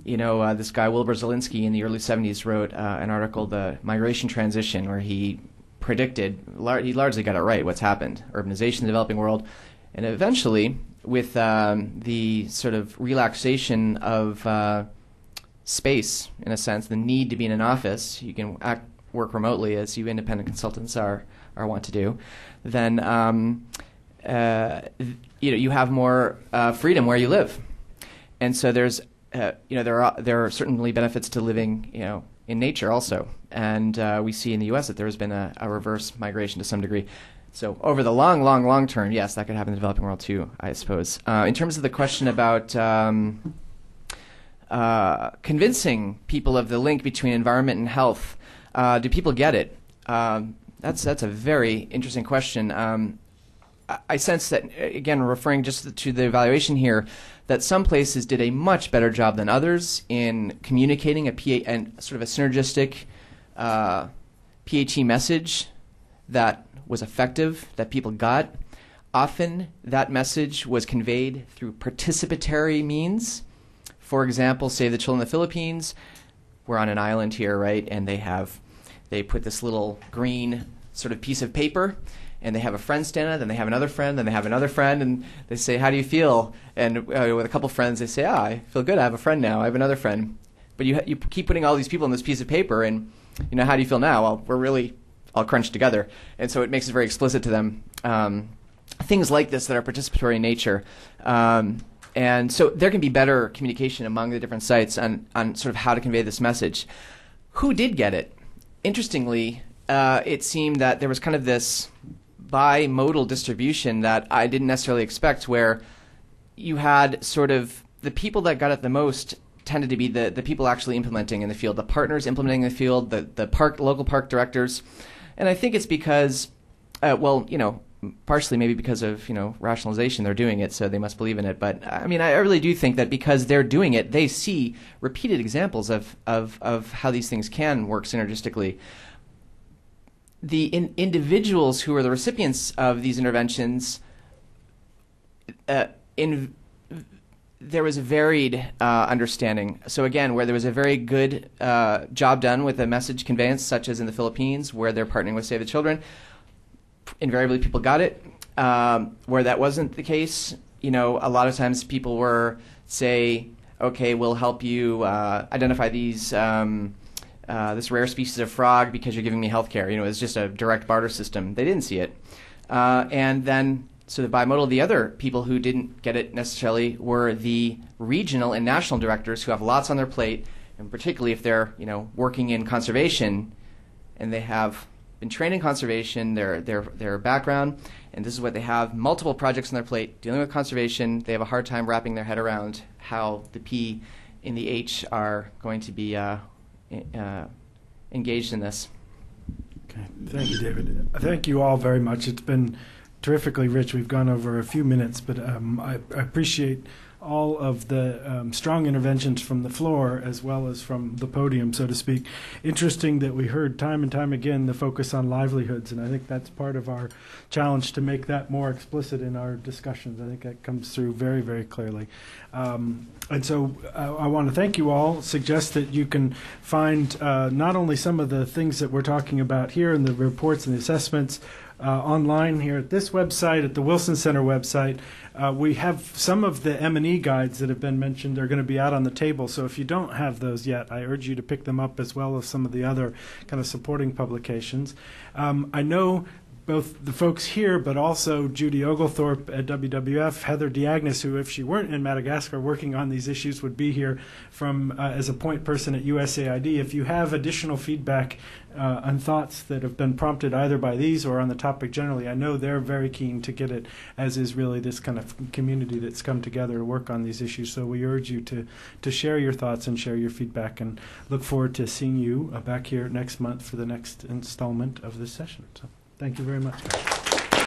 this guy Wilbur Zielinski in the early 70s wrote an article, The Migration Transition, where he predicted, he largely got it right, what's happened. Urbanization in the developing world. And eventually, with the sort of relaxation of space, in a sense, the need to be in an office, you can work remotely, as you independent consultants are wont to do, then you have more freedom where you live. And so there are certainly benefits to living in nature also. And we see in the U.S. that there has been a reverse migration to some degree. So over the long term, yes, that could happen in the developing world too, I suppose. In terms of the question about convincing people of the link between environment and health, do people get it? That's a very interesting question. I sense that, again, referring just to the evaluation here, that some places did a much better job than others in communicating and sort of a synergistic PHE message that was effective, that people got. Often that message was conveyed through participatory means. For example, Save the Children in the Philippines. We're on an island here, right? And they put this little green sort of piece of paper, and they have a friend stand on it, then they have another friend, then they have another friend, and they say, how do you feel? And with a couple friends, they say, I feel good, I have a friend now, I have another friend. But you keep putting all these people on this piece of paper, and how do you feel now? Well, we're really all crunched together. And so it makes it very explicit to them. Things like this that are participatory in nature. And so there can be better communication among the different sites on sort of how to convey this message. Who did get it? Interestingly, it seemed that there was kind of this bimodal distribution that I didn't necessarily expect, where you had sort of the people that got it the most tended to be the people actually implementing in the field, the partners implementing in the field, the local park directors. And I think it's because, partially maybe because of, rationalization, they're doing it, so they must believe in it. But I mean, I really do think that because they're doing it, they see repeated examples of how these things can work synergistically. The individuals who are the recipients of these interventions, there was a varied understanding. So again, where there was a very good job done with a message conveyance, such as in the Philippines, where they're partnering with Save the Children, invariably people got it. Where that wasn't the case, a lot of times people were, say, okay, we'll help you identify these this rare species of frog because you're giving me health care. It's just a direct barter system. They didn't see it. And then, so the bimodal, the other people who didn't get it necessarily were the regional and national directors who have lots on their plate, and particularly if they're, working in conservation and they have been trained in conservation, their background, and this is what they have, multiple projects on their plate, dealing with conservation. They have a hard time wrapping their head around how the P and the H are going to be engaged in this. Okay, thank you, David. Thank you all very much. It's been terrifically rich. We've gone over a few minutes, but I appreciate all of the strong interventions from the floor as well as from the podium, so to speak. Interesting that we heard time and time again the focus on livelihoods, and I think that's part of our challenge to make that more explicit in our discussions. I think that comes through very, very clearly. And so I want to thank you all, suggest that you can find not only some of the things that we're talking about here in the reports and the assessments online here at this website, at the Wilson Center website. We have some of the M&E guides that have been mentioned. They're going to be out on the table, so if you don't have those yet, I urge you to pick them up, as well as some of the other kind of supporting publications. I know both the folks here, but also Judy Oglethorpe at WWF, Heather Diagnos, who, if she weren't in Madagascar working on these issues, would be here from as a point person at USAID. If you have additional feedback and thoughts that have been prompted either by these or on the topic generally, I know they're very keen to get it, as is really this kind of community that's come together to work on these issues. So we urge you to share your thoughts and share your feedback, and look forward to seeing you back here next month for the next installment of this session. So thank you very much.